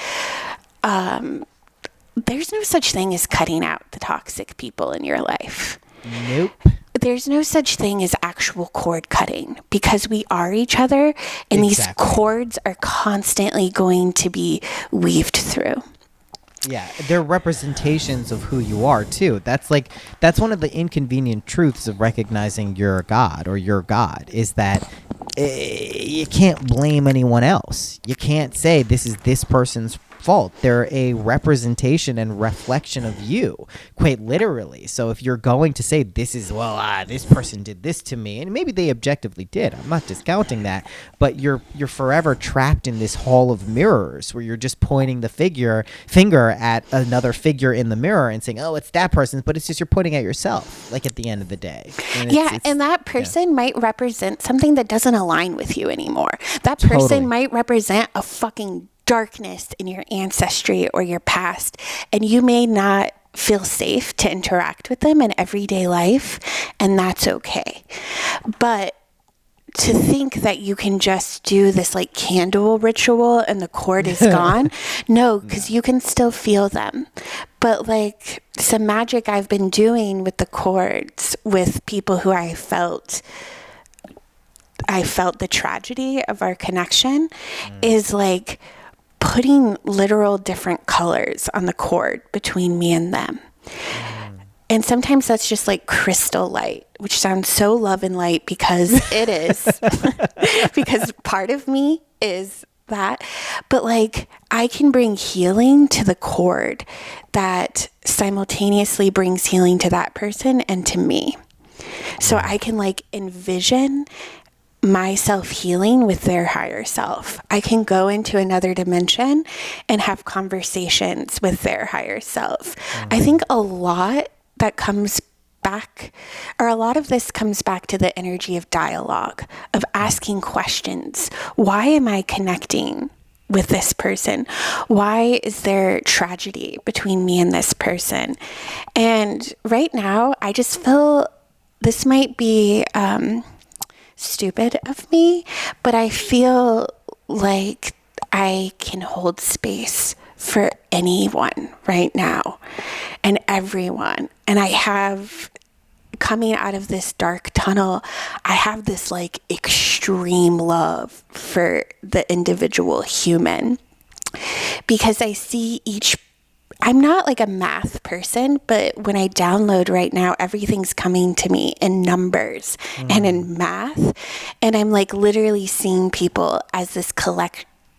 There's no such thing as cutting out the toxic people in your life. Nope. There's no such thing as actual cord cutting, because we are each other, and these cords are constantly going to be weaved through. Yeah, they're representations of who you are too. That's one of the inconvenient truths of recognizing you're a god or your God, is that you can't blame anyone else. You can't say this is this person's fault. They're a representation and reflection of you, quite literally. So if you're going to say this person did this to me, and maybe they objectively did, I'm not discounting that, but you're forever trapped in this hall of mirrors where you're just pointing the finger at another figure in the mirror and saying, oh, it's that person's, but it's just you're pointing at yourself, like, at the end of the day. And that person might represent something that doesn't align with you anymore. That person might represent a fucking darkness in your ancestry or your past, and you may not feel safe to interact with them in everyday life, and that's okay. But to think that you can just do this like candle ritual and the cord is gone, no, because you can still feel them. But like some magic I've been doing with the cords with people who I felt the tragedy of our connection is like putting literal different colors on the cord between me and them. And sometimes that's just like crystal light, which sounds so love and light because it is. Because part of me is that. But like, I can bring healing to the cord that simultaneously brings healing to that person and to me. So I can like envision myself healing with their higher self. I can go into another dimension and have conversations with their higher self. I think a lot that comes back, or a lot of this comes back to the energy of dialogue, of asking questions. Why am I connecting with this person? Why is there tragedy between me and this person? And right now, I just feel this might be stupid of me, but I feel like I can hold space for anyone right now and everyone. And I have, coming out of this dark tunnel, I have this like extreme love for the individual human, because I see I'm not like a math person, but when I download right now, everything's coming to me in numbers and in math. And I'm like literally seeing people as this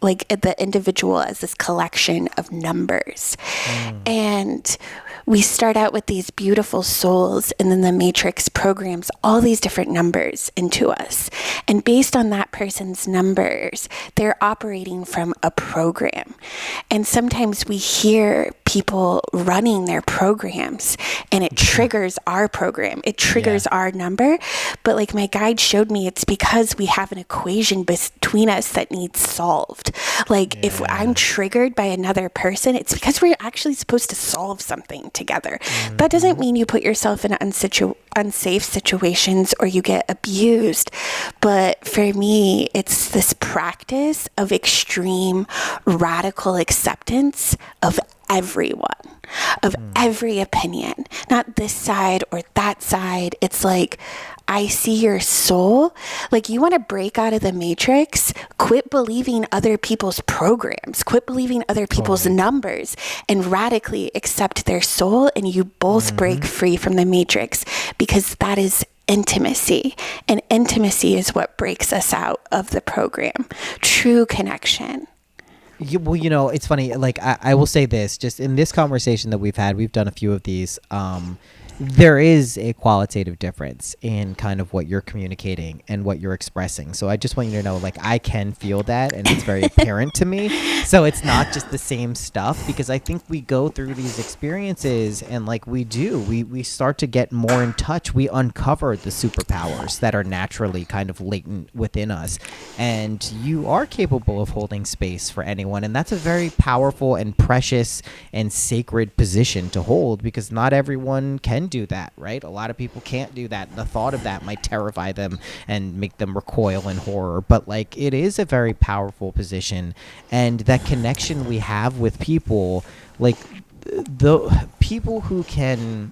like the individual as this collection of numbers. And we start out with these beautiful souls, and then the matrix programs all these different numbers into us. And based on that person's numbers, they're operating from a program. And sometimes we hear people running their programs and it triggers our program. It triggers our number. But like my guide showed me, it's because we have an equation between us that needs solved. Like if I'm triggered by another person, it's because we're actually supposed to solve something together. That doesn't mean you put yourself in unsafe situations or you get abused. But for me, it's this practice of extreme radical acceptance of everyone, of every opinion, not this side or that side. It's like, I see your soul. Like, you want to break out of the matrix, quit believing other people's programs, quit believing other people's numbers, and radically accept their soul, and you both break free from the matrix, because that is intimacy. And intimacy is what breaks us out of the program. True connection. Well, you know, it's funny. Like, I will say this, just in this conversation that we've had, we've done a few of these. There is a qualitative difference in kind of what you're communicating and what you're expressing. So I just want you to know, like, I can feel that, and it's very apparent to me. So it's not just the same stuff, because I think we go through these experiences and like we start to get more in touch. We uncover the superpowers that are naturally kind of latent within us. And you are capable of holding space for anyone. And that's a very powerful and precious and sacred position to hold, because not everyone can do that, right? A lot of people can't do that. The thought of that might terrify them and make them recoil in horror, but like, it is a very powerful position. And that connection we have with people, like the people who can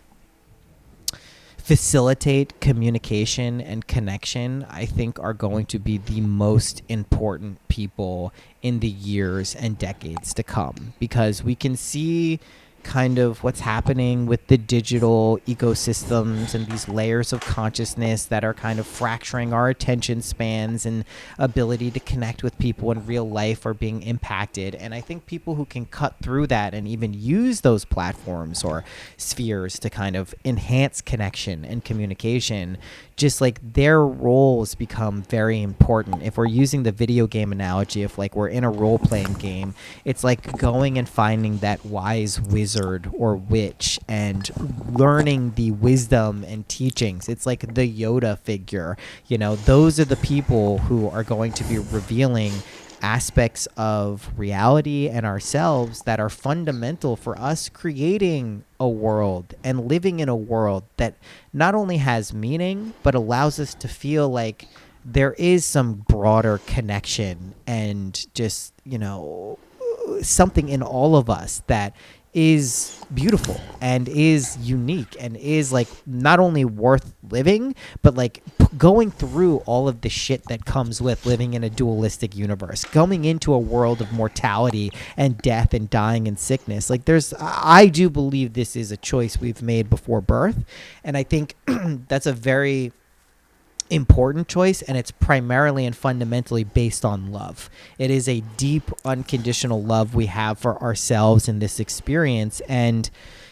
facilitate communication and connection, I think are going to be the most important people in the years and decades to come, because we can see kind of what's happening with the digital ecosystems and these layers of consciousness that are kind of fracturing our attention spans and ability to connect with people in real life are being impacted. And I think people who can cut through that and even use those platforms or spheres to kind of enhance connection and communication, just like their roles become very important. If we're using the video game analogy, if like we're in a role-playing game, it's like going and finding that wise wizard or witch and learning the wisdom and teachings. It's like the Yoda figure. You know, those are the people who are going to be revealing aspects of reality and ourselves that are fundamental for us creating a world and living in a world that not only has meaning, but allows us to feel like there is some broader connection and just, you know, something in all of us that is beautiful and is unique and is like not only worth living, but like going through all of the shit that comes with living in a dualistic universe, going into a world of mortality and death and dying and sickness. Like I do believe this is a choice we've made before birth. And I think that's a very important choice, and it's primarily and fundamentally based on love. It is a deep unconditional love we have for ourselves in this experience, and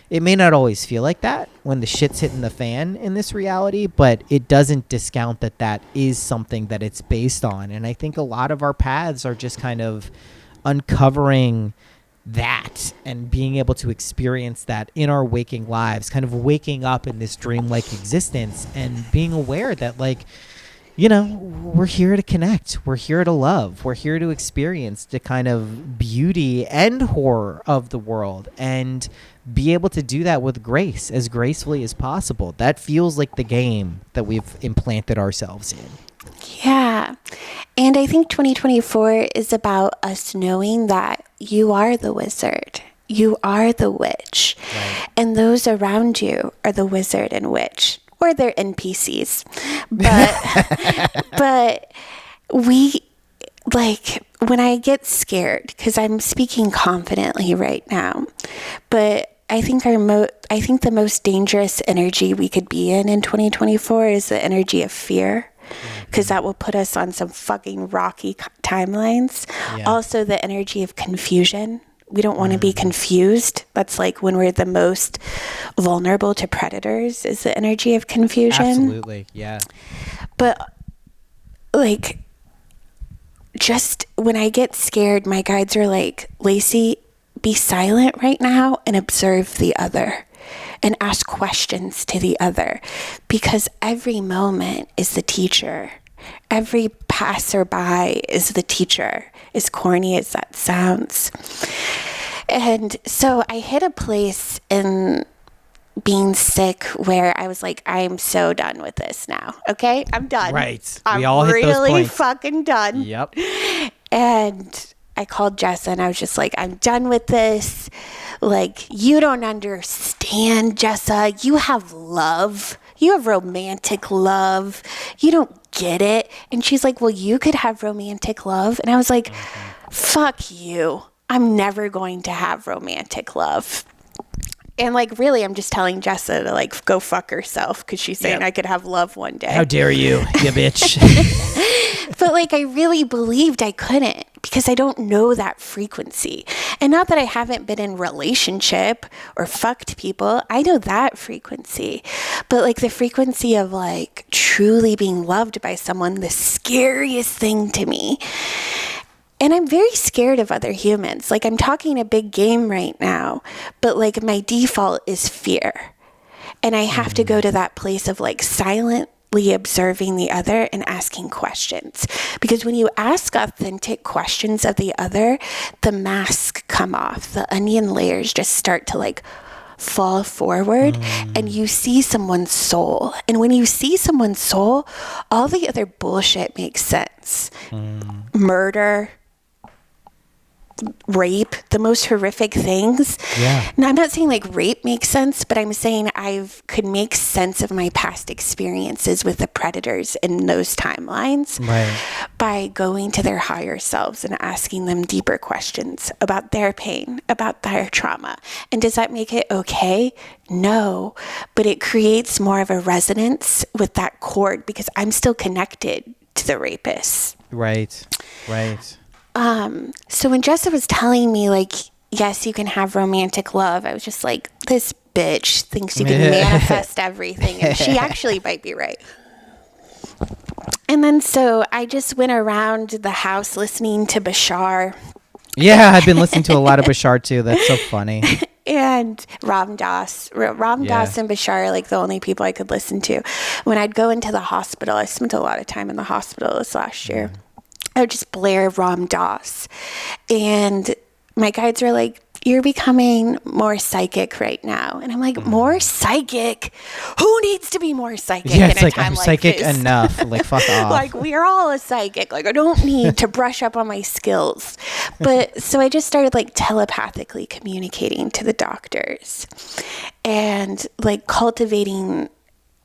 it may not always feel like that when the shit's hitting the fan in this reality, but it doesn't discount that is something that it's based on. And I think a lot of our paths are just kind of uncovering that and being able to experience that in our waking lives, kind of waking up in this dreamlike existence and being aware that, like, you know, we're here to connect, we're here to love, we're here to experience the kind of beauty and horror of the world and be able to do that with grace, as gracefully as possible. That feels like the game that we've implanted ourselves in. Yeah. And I think 2024 is about us knowing that you are the wizard, you are the witch, Right. and those around you are the wizard and witch, or they're NPCs. But we, like, when I get scared, because I'm speaking confidently right now, but I think the most dangerous energy we could be in 2024 is the energy of fear, because that will put us on some fucking rocky timelines. Yeah. Also, the energy of confusion. We don't want to be confused. That's like when we're the most vulnerable to predators, is the energy of confusion. Absolutely. Yeah. But like, just when I get scared, my guides are like, Lacey, be silent right now and observe the other and ask questions to the other, because every moment is the teacher. Every passerby is the teacher, as corny as that sounds. And so I hit a place in being sick where I was like, I'm so done with this now. Okay, I'm done. Right. I'm We all hit those really points. fucking done. Yep. And I called Jessa and I was just like, I'm done with this. Like, you don't understand, Jessa. You have love. You have romantic love. You don't get it. And she's like, well, you could have romantic love. And I was like, fuck you. I'm never going to have romantic love. And like, really, I'm just telling Jessa to like go fuck herself, because she's saying I could have love one day. How dare you, you bitch. But like, I really believed I couldn't, because I don't know that frequency. And not that I haven't been in relationship or fucked people. I know that frequency. But like the frequency of like truly being loved by someone, the scariest thing to me. And I'm very scared of other humans. Like, I'm talking a big game right now, but like my default is fear. And I have to go to that place of like silently observing the other and asking questions. Because when you ask authentic questions of the other, the masks come off. The onion layers just start to like fall forward and you see someone's soul. And when you see someone's soul, all the other bullshit makes sense. Murder, rape, the most horrific things. Yeah. Now, I'm not saying like rape makes sense, but I'm saying I could make sense of my past experiences with the predators in those timelines by going to their higher selves and asking them deeper questions about their pain, about their trauma. And does that make it okay? No, but it creates more of a resonance with that cord, because I'm still connected to the rapist. Right. So when Jessa was telling me, like, yes, you can have romantic love, I was just like, this bitch thinks you can manifest everything. And she actually might be right. And then so I just went around the house listening to Bashar. Yeah, I've been listening to a lot of Bashar too. That's so funny. And Ram Dass. Dass and Bashar are like the only people I could listen to. When I'd go into the hospital, I spent a lot of time in the hospital this last year. I would just blare Ram Dass. And my guides were like, you're becoming more psychic right now. And I'm like, more psychic? Who needs to be more psychic Yeah, in it's a like, time I'm like psychic this? enough. Like, fuck off. Like, we're all a psychic. Like, I don't need to brush up on my skills. But so I just started like telepathically communicating to the doctors and like cultivating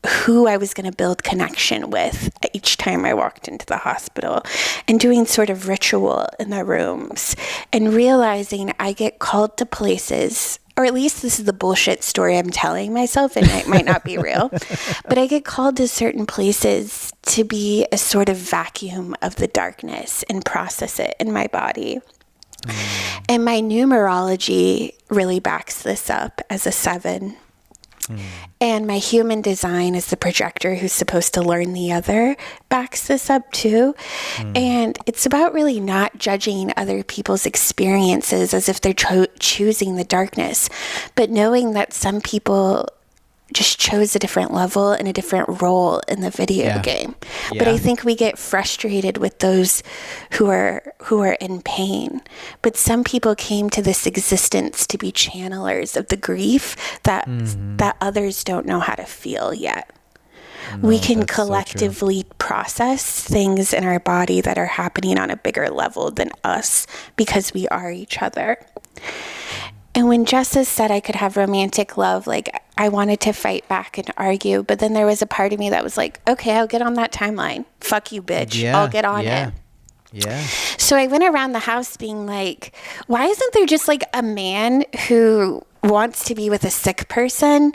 who I was going to build connection with each time I walked into the hospital, and doing sort of ritual in the rooms, and realizing I get called to places, or at least this is the bullshit story I'm telling myself, and it might not be real, but I get called to certain places to be a sort of vacuum of the darkness and process it in my body. And my numerology really backs this up as a 7. And my human design as the projector who's supposed to learn the other backs this up too. And it's about really not judging other people's experiences as if they're choosing the darkness, but knowing that some people just chose a different level and a different role in the video game. But I think we get frustrated with those who are in pain. But some people came to this existence to be channelers of the grief that others don't know how to feel yet. No, we can collectively process things in our body that are happening on a bigger level than us because we are each other. And when Jessa said I could have romantic love, like, I wanted to fight back and argue, but then there was a part of me that was like, okay, I'll get on that timeline. Fuck you, bitch. I'll get on it. Yeah. So I went around the house being like, why isn't there just like a man who wants to be with a sick person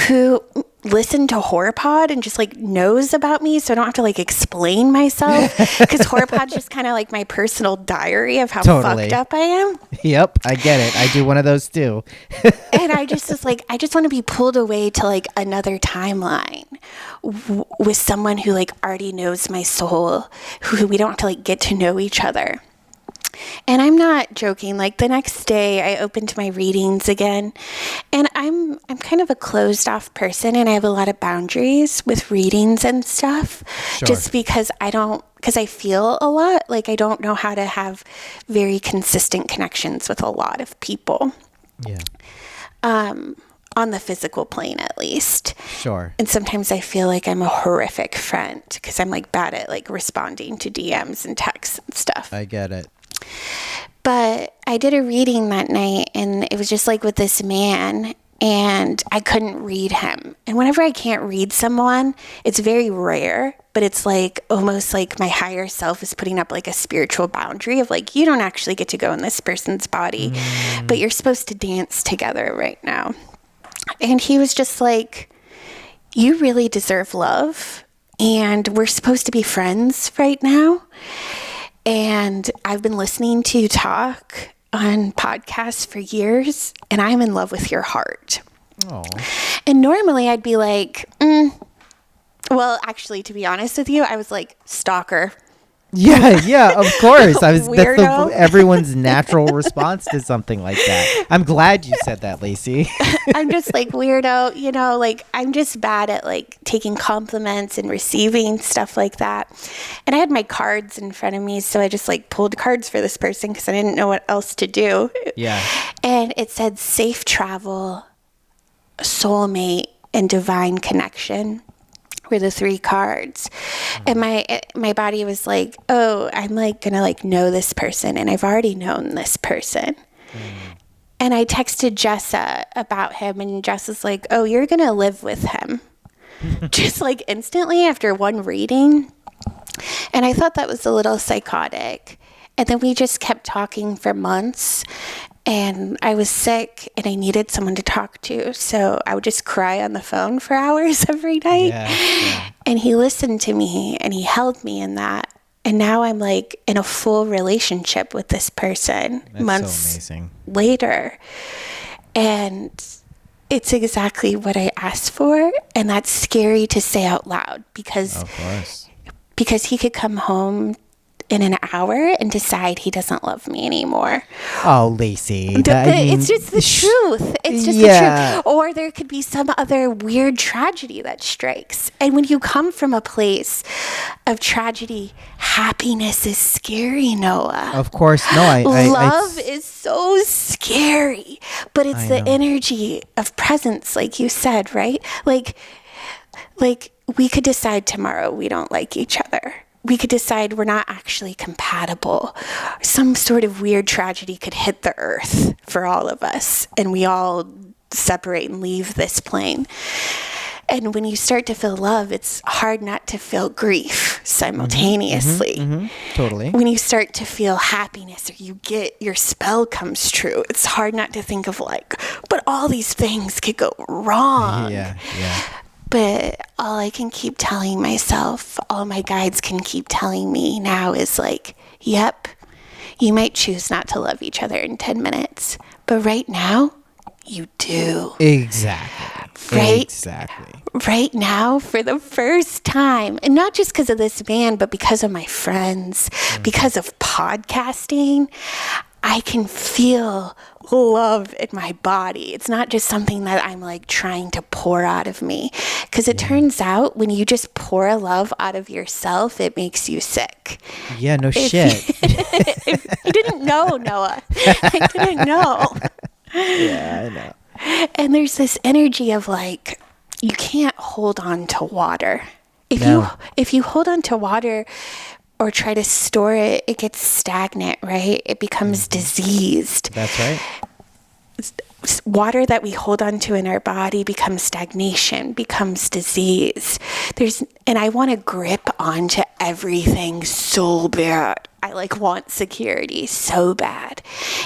who listened to HorrorPod and just like knows about me, so I don't have to like explain myself, because HorrorPod's just kind of like my personal diary of how fucked up I am. Yep, I get it. I do one of those too. And I just was like, I just want to be pulled away to like another timeline with someone who like already knows my soul, who we don't have to like get to know each other. And I'm not joking. Like the next day I opened my readings again, and I'm kind of a closed off person, and I have a lot of boundaries with readings and stuff. Sure. Just because I feel a lot. Like I don't know how to have very consistent connections with a lot of people. Yeah. On the physical plane, at least. Sure. And sometimes I feel like I'm a horrific friend because I'm like bad at like responding to DMs and texts and stuff. I get it. But I did a reading that night, and it was just like with this man, and I couldn't read him. And whenever I can't read someone, it's very rare, but it's like almost like my higher self is putting up like a spiritual boundary of like, you don't actually get to go in this person's body, but you're supposed to dance together right now. And he was just like, you really deserve love, and we're supposed to be friends right now. And I've been listening to you talk on podcasts for years, and I'm in love with your heart. Aww. And normally I'd be like, well, actually, to be honest with you, I was like, stalker. Yeah, of course. That's Weirdo. Everyone's natural response to something like that. I'm glad you said that, Lacey. I'm just like weirdo, like I'm just bad at like taking compliments and receiving stuff like that. And I had my cards in front of me, so I just like pulled cards for this person because I didn't know what else to do. Yeah. And it said safe travel, soulmate, and divine connection were the 3 cards. And my body was like, oh, I'm like gonna like know this person, and I've already known this person. And I texted Jessa about him, and Jessa's like, oh, you're gonna live with him. Just like instantly after one reading. And I thought that was a little psychotic. And then we just kept talking for months. And I was sick, and I needed someone to talk to. So I would just cry on the phone for hours every night. Yeah. And he listened to me, and he held me in that. And now I'm like in a full relationship with this person. That's months so amazing. Later. And it's exactly what I asked for. And that's scary to say out loud because, of course, because he could come home in an hour and decide he doesn't love me anymore. Oh, Lacey. It's just the truth. It's just the truth. Or there could be some other weird tragedy that strikes. And when you come from a place of tragedy, happiness is scary, Noah. Of course. No, love is so scary. But it's the energy of presence, like you said, right? Like we could decide tomorrow we don't like each other. We could decide we're not actually compatible. Some sort of weird tragedy could hit the earth for all of us, and we all separate and leave this plane. And when you start to feel love, it's hard not to feel grief simultaneously. Totally. When you start to feel happiness, or you get your spell comes true, it's hard not to think of like, but all these things could go wrong. Yeah. But all I can keep telling myself, all my guides can keep telling me now is like, yep, you might choose not to love each other in 10 minutes, but right now, you do. Exactly. Right? Exactly. Right now, for the first time, and not just because of this man, but because of my friends, because of podcasting, I can feel love in my body. It's not just something that I'm like trying to pour out of me. Because it turns out when you just pour love out of yourself, it makes you sick. Yeah, no shit. If you didn't know, Noah. I didn't know. Yeah, I know. And there's this energy of like, you can't hold on to water. If you hold on to water or try to store it, it gets stagnant, right? It becomes diseased. That's right. Water that we hold on to in our body becomes stagnation, becomes disease. And I want to grip onto everything so bad. I like want security so bad.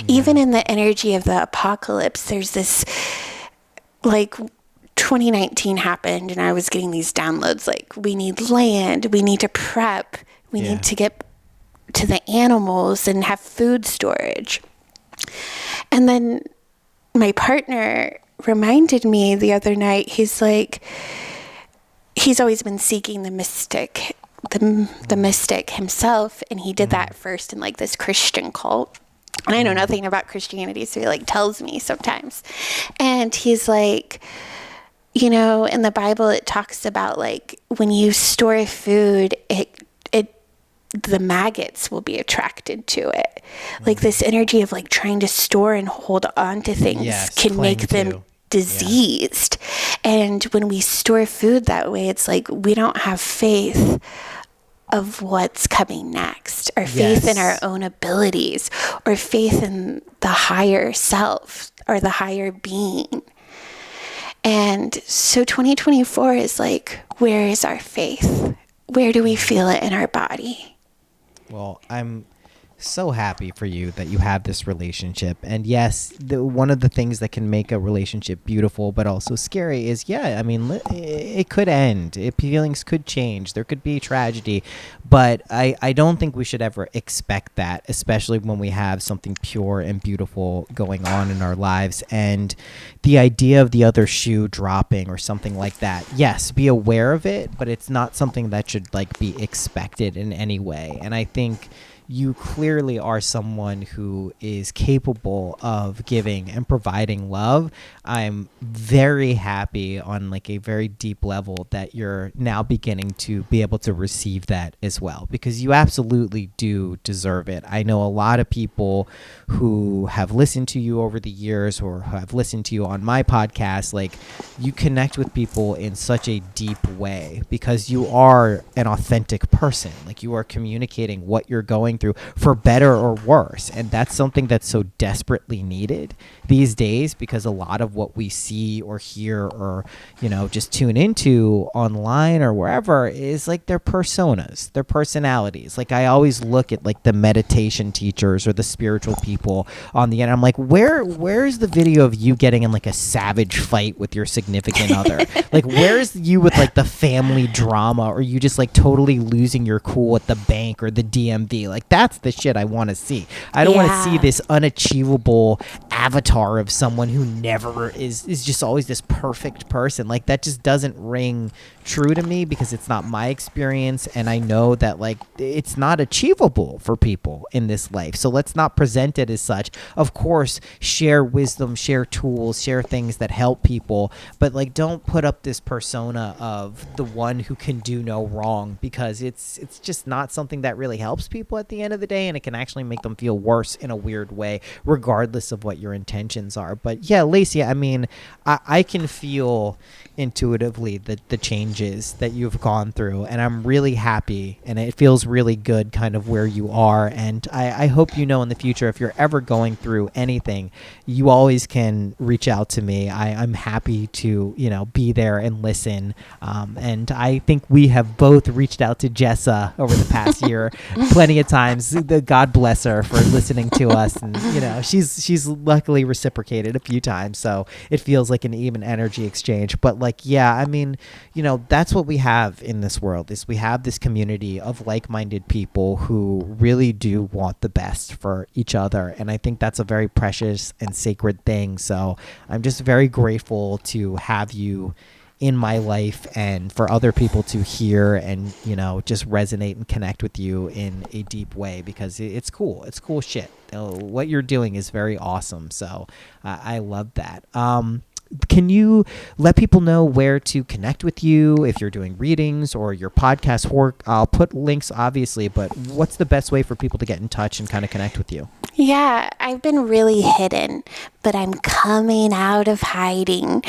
Even in the energy of the apocalypse, there's this like 2019 happened and I was getting these downloads like, we need land, we need to prep, we need to get to the animals and have food storage. And then my partner reminded me the other night, he's like, he's always been seeking the mystic, the mystic himself. And he did that first in like this Christian cult. And I know nothing about Christianity, so he like tells me sometimes. And he's like, you know, in the Bible, it talks about like when you store food, the maggots will be attracted to it. Like this energy of like trying to store and hold on to things can make them diseased. And when we store food that way, it's like we don't have faith of what's coming next, or faith in our own abilities, or faith in the higher self or the higher being. And so 2024 is like, where is our faith? Where do we feel it in our body? Well, I'm so happy for you that you have this relationship. And yes, one of the things that can make a relationship beautiful but also scary is, it could end. Feelings could change. There could be tragedy. But I don't think we should ever expect that, especially when we have something pure and beautiful going on in our lives. And the idea of the other shoe dropping or something like that, yes, be aware of it, but it's not something that should like be expected in any way. And I think you clearly are someone who is capable of giving and providing love. I'm very happy on like a very deep level that you're now beginning to be able to receive that as well, because you absolutely do deserve it. I know a lot of people who have listened to you over the years or have listened to you on my podcast. Like, you connect with people in such a deep way because you are an authentic person. Like, you are communicating what you're going through for better or worse, and that's something that's so desperately needed these days, because a lot of what we see or hear or just tune into online or wherever is like their personas, their personalities. Like, I always look at like the meditation teachers or the spiritual people on the end. I'm like, where's the video of you getting in like a savage fight with your significant other? Like, where's you with like the family drama, or you just like totally losing your cool at the bank or the DMV? Like, Like, that's the shit I want to see. I don't want to see this unachievable avatar of someone who never is just always this perfect person. Like, that just doesn't ring true to me, because it's not my experience, and I know that, like, it's not achievable for people in this life. So let's not present it as such. Of course, share wisdom, share tools, share things that help people, but, like, don't put up this persona of the one who can do no wrong, because it's just not something that really helps people at the end of the day, and it can actually make them feel worse in a weird way, regardless of what your intentions are. But yeah, Lacey, I mean, I can feel intuitively the changes that you've gone through, and I'm really happy, and it feels really good kind of where you are. And I hope, in the future, if you're ever going through anything, you always can reach out to me. I'm happy to be there and listen, and I think we have both reached out to Jessa over the past year plenty of times. God bless her for listening to us, and she's luckily reciprocated a few times, so it feels like an even energy exchange. But, like, yeah, I mean, that's what we have in this world, is we have this community of like-minded people who really do want the best for each other, and I think that's a very precious and sacred thing. So I'm just very grateful to have you in my life, and for other people to hear and just resonate and connect with you in a deep way, because it's cool shit. What you're doing is very awesome, so I love that. Can you let people know where to connect with you if you're doing readings or your podcast work? I'll put links, obviously, but what's the best way for people to get in touch and kind of connect with you? Yeah, I've been really hidden, but I'm coming out of hiding.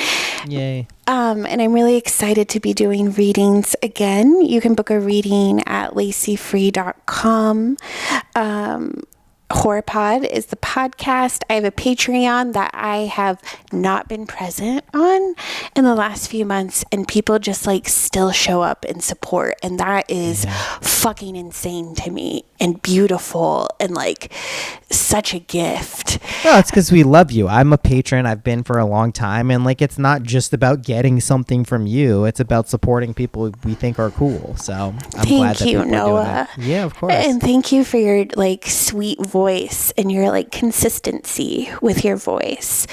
Yay. And I'm really excited to be doing readings again. You can book a reading at laceyfree.com. HorrorPod is the podcast. I have a Patreon that I have not been present on in the last few months, and people just still show up and support, and that is fucking insane to me, and beautiful, and such a gift. Well, it's because we love you. I'm a patron. I've been for a long time, and it's not just about getting something from you. It's about supporting people we think are cool. So I'm glad that people Noah. are doing it. Yeah, of course. And thank you for your sweet voice and your consistency with your voice.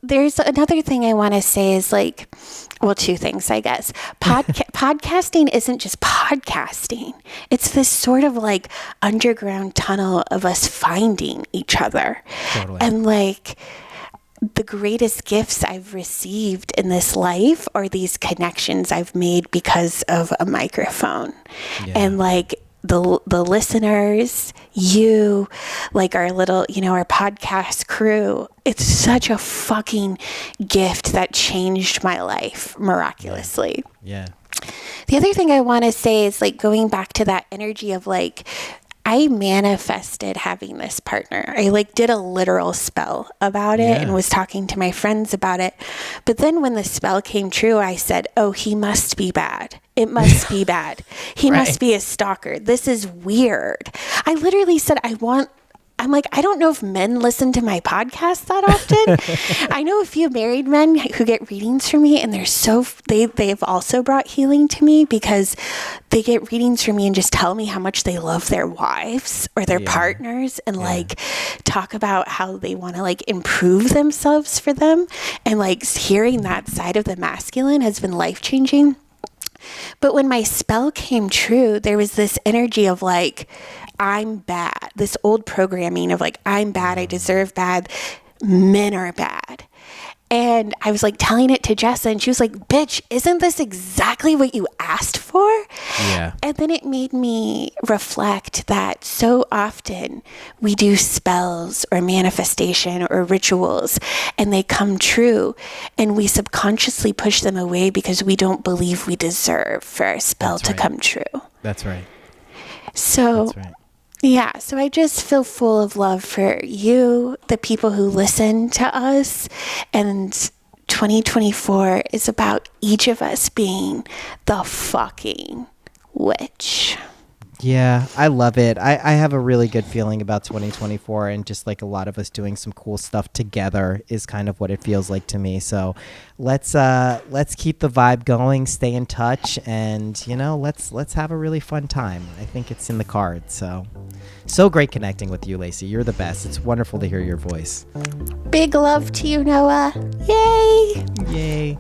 There's another thing I want to say is two things, I guess. Podcasting isn't just podcasting. It's this sort of underground tunnel of us finding each other. Totally. And the greatest gifts I've received in this life are these connections I've made because of a microphone. Yeah. And the listeners, you, our little, our podcast crew, it's such a fucking gift that changed my life miraculously. Yeah. The other thing I want to say is going back to that energy of I manifested having this partner. I did a literal spell about it and was talking to my friends about it. But then when the spell came true, I said, oh, he must be bad. It must be bad. He must be a stalker. This is weird. I literally said, I don't know if men listen to my podcast that often. I know a few married men who get readings from me, and they've also brought healing to me, because they get readings from me and just tell me how much they love their wives or their partners, and talk about how they want to improve themselves for them. And hearing that side of the masculine has been life-changing. But when my spell came true, there was this energy of I'm bad. This old programming of I'm bad, I deserve bad, men are bad. And I was telling it to Jessa, and she was like, bitch, isn't this exactly what you asked for? Yeah. And then it made me reflect that so often we do spells or manifestation or rituals, and they come true, and we subconsciously push them away because we don't believe we deserve for our spell to come true. That's right. So That's right. Yeah, so I just feel full of love for you, the people who listen to us, and 2024 is about each of us being the fucking witch. Yeah, I love it. I have a really good feeling about 2024, and just like a lot of us doing some cool stuff together is kind of what it feels like to me. So let's keep the vibe going, stay in touch, and let's have a really fun time. I think it's in the cards. So great connecting with you, Lacey. You're the best. It's wonderful to hear your voice. Big love to you, Noah. Yay! Yay.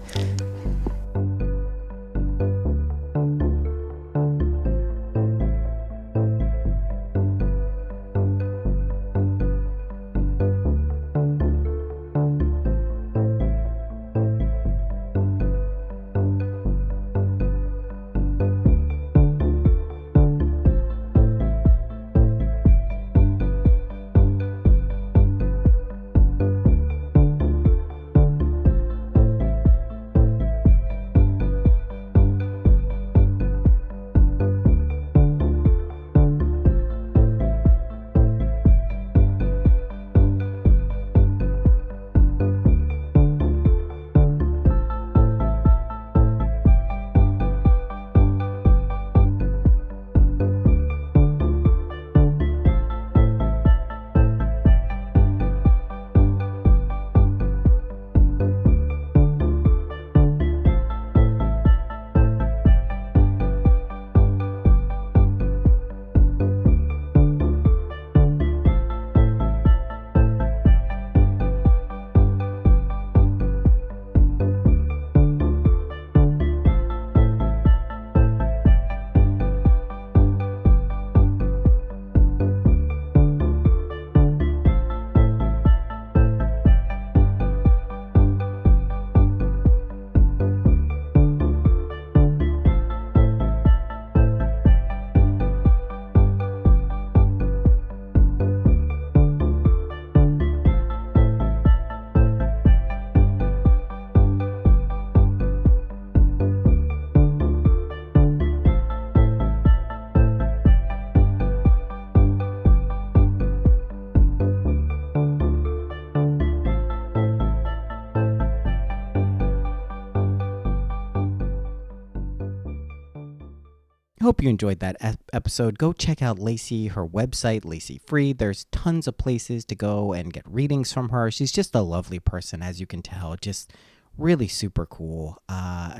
Hope you enjoyed that episode. Go check out Lacey, her website, Lacey Free. There's tons of places to go and get readings from her. She's just a lovely person, as you can tell. Just really super cool.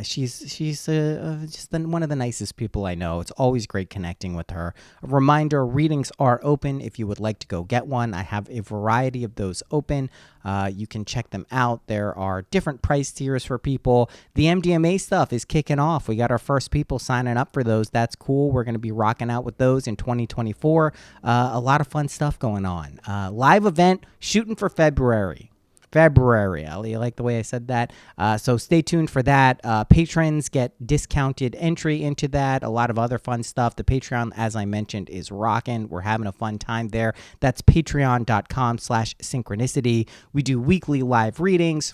She's just one of the nicest people I know. It's always great connecting with her. A reminder, readings are open if you would like to go get one. I have a variety of those open. You can check them out. There are different price tiers for people. The MDMA stuff is kicking off. We got our first people signing up for those. That's cool. We're going to be rocking out with those in 2024. A lot of fun stuff going on. Live event shooting for February. I like the way I said that. So stay tuned for that. Patrons get discounted entry into that. A lot of other fun stuff. The Patreon, as I mentioned, is rocking. We're having a fun time there. That's patreon.com/synchronicity. We do weekly live readings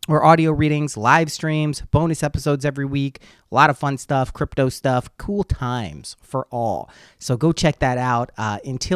or audio readings, live streams, bonus episodes every week. A lot of fun stuff, crypto stuff, cool times for all. So go check that out. Until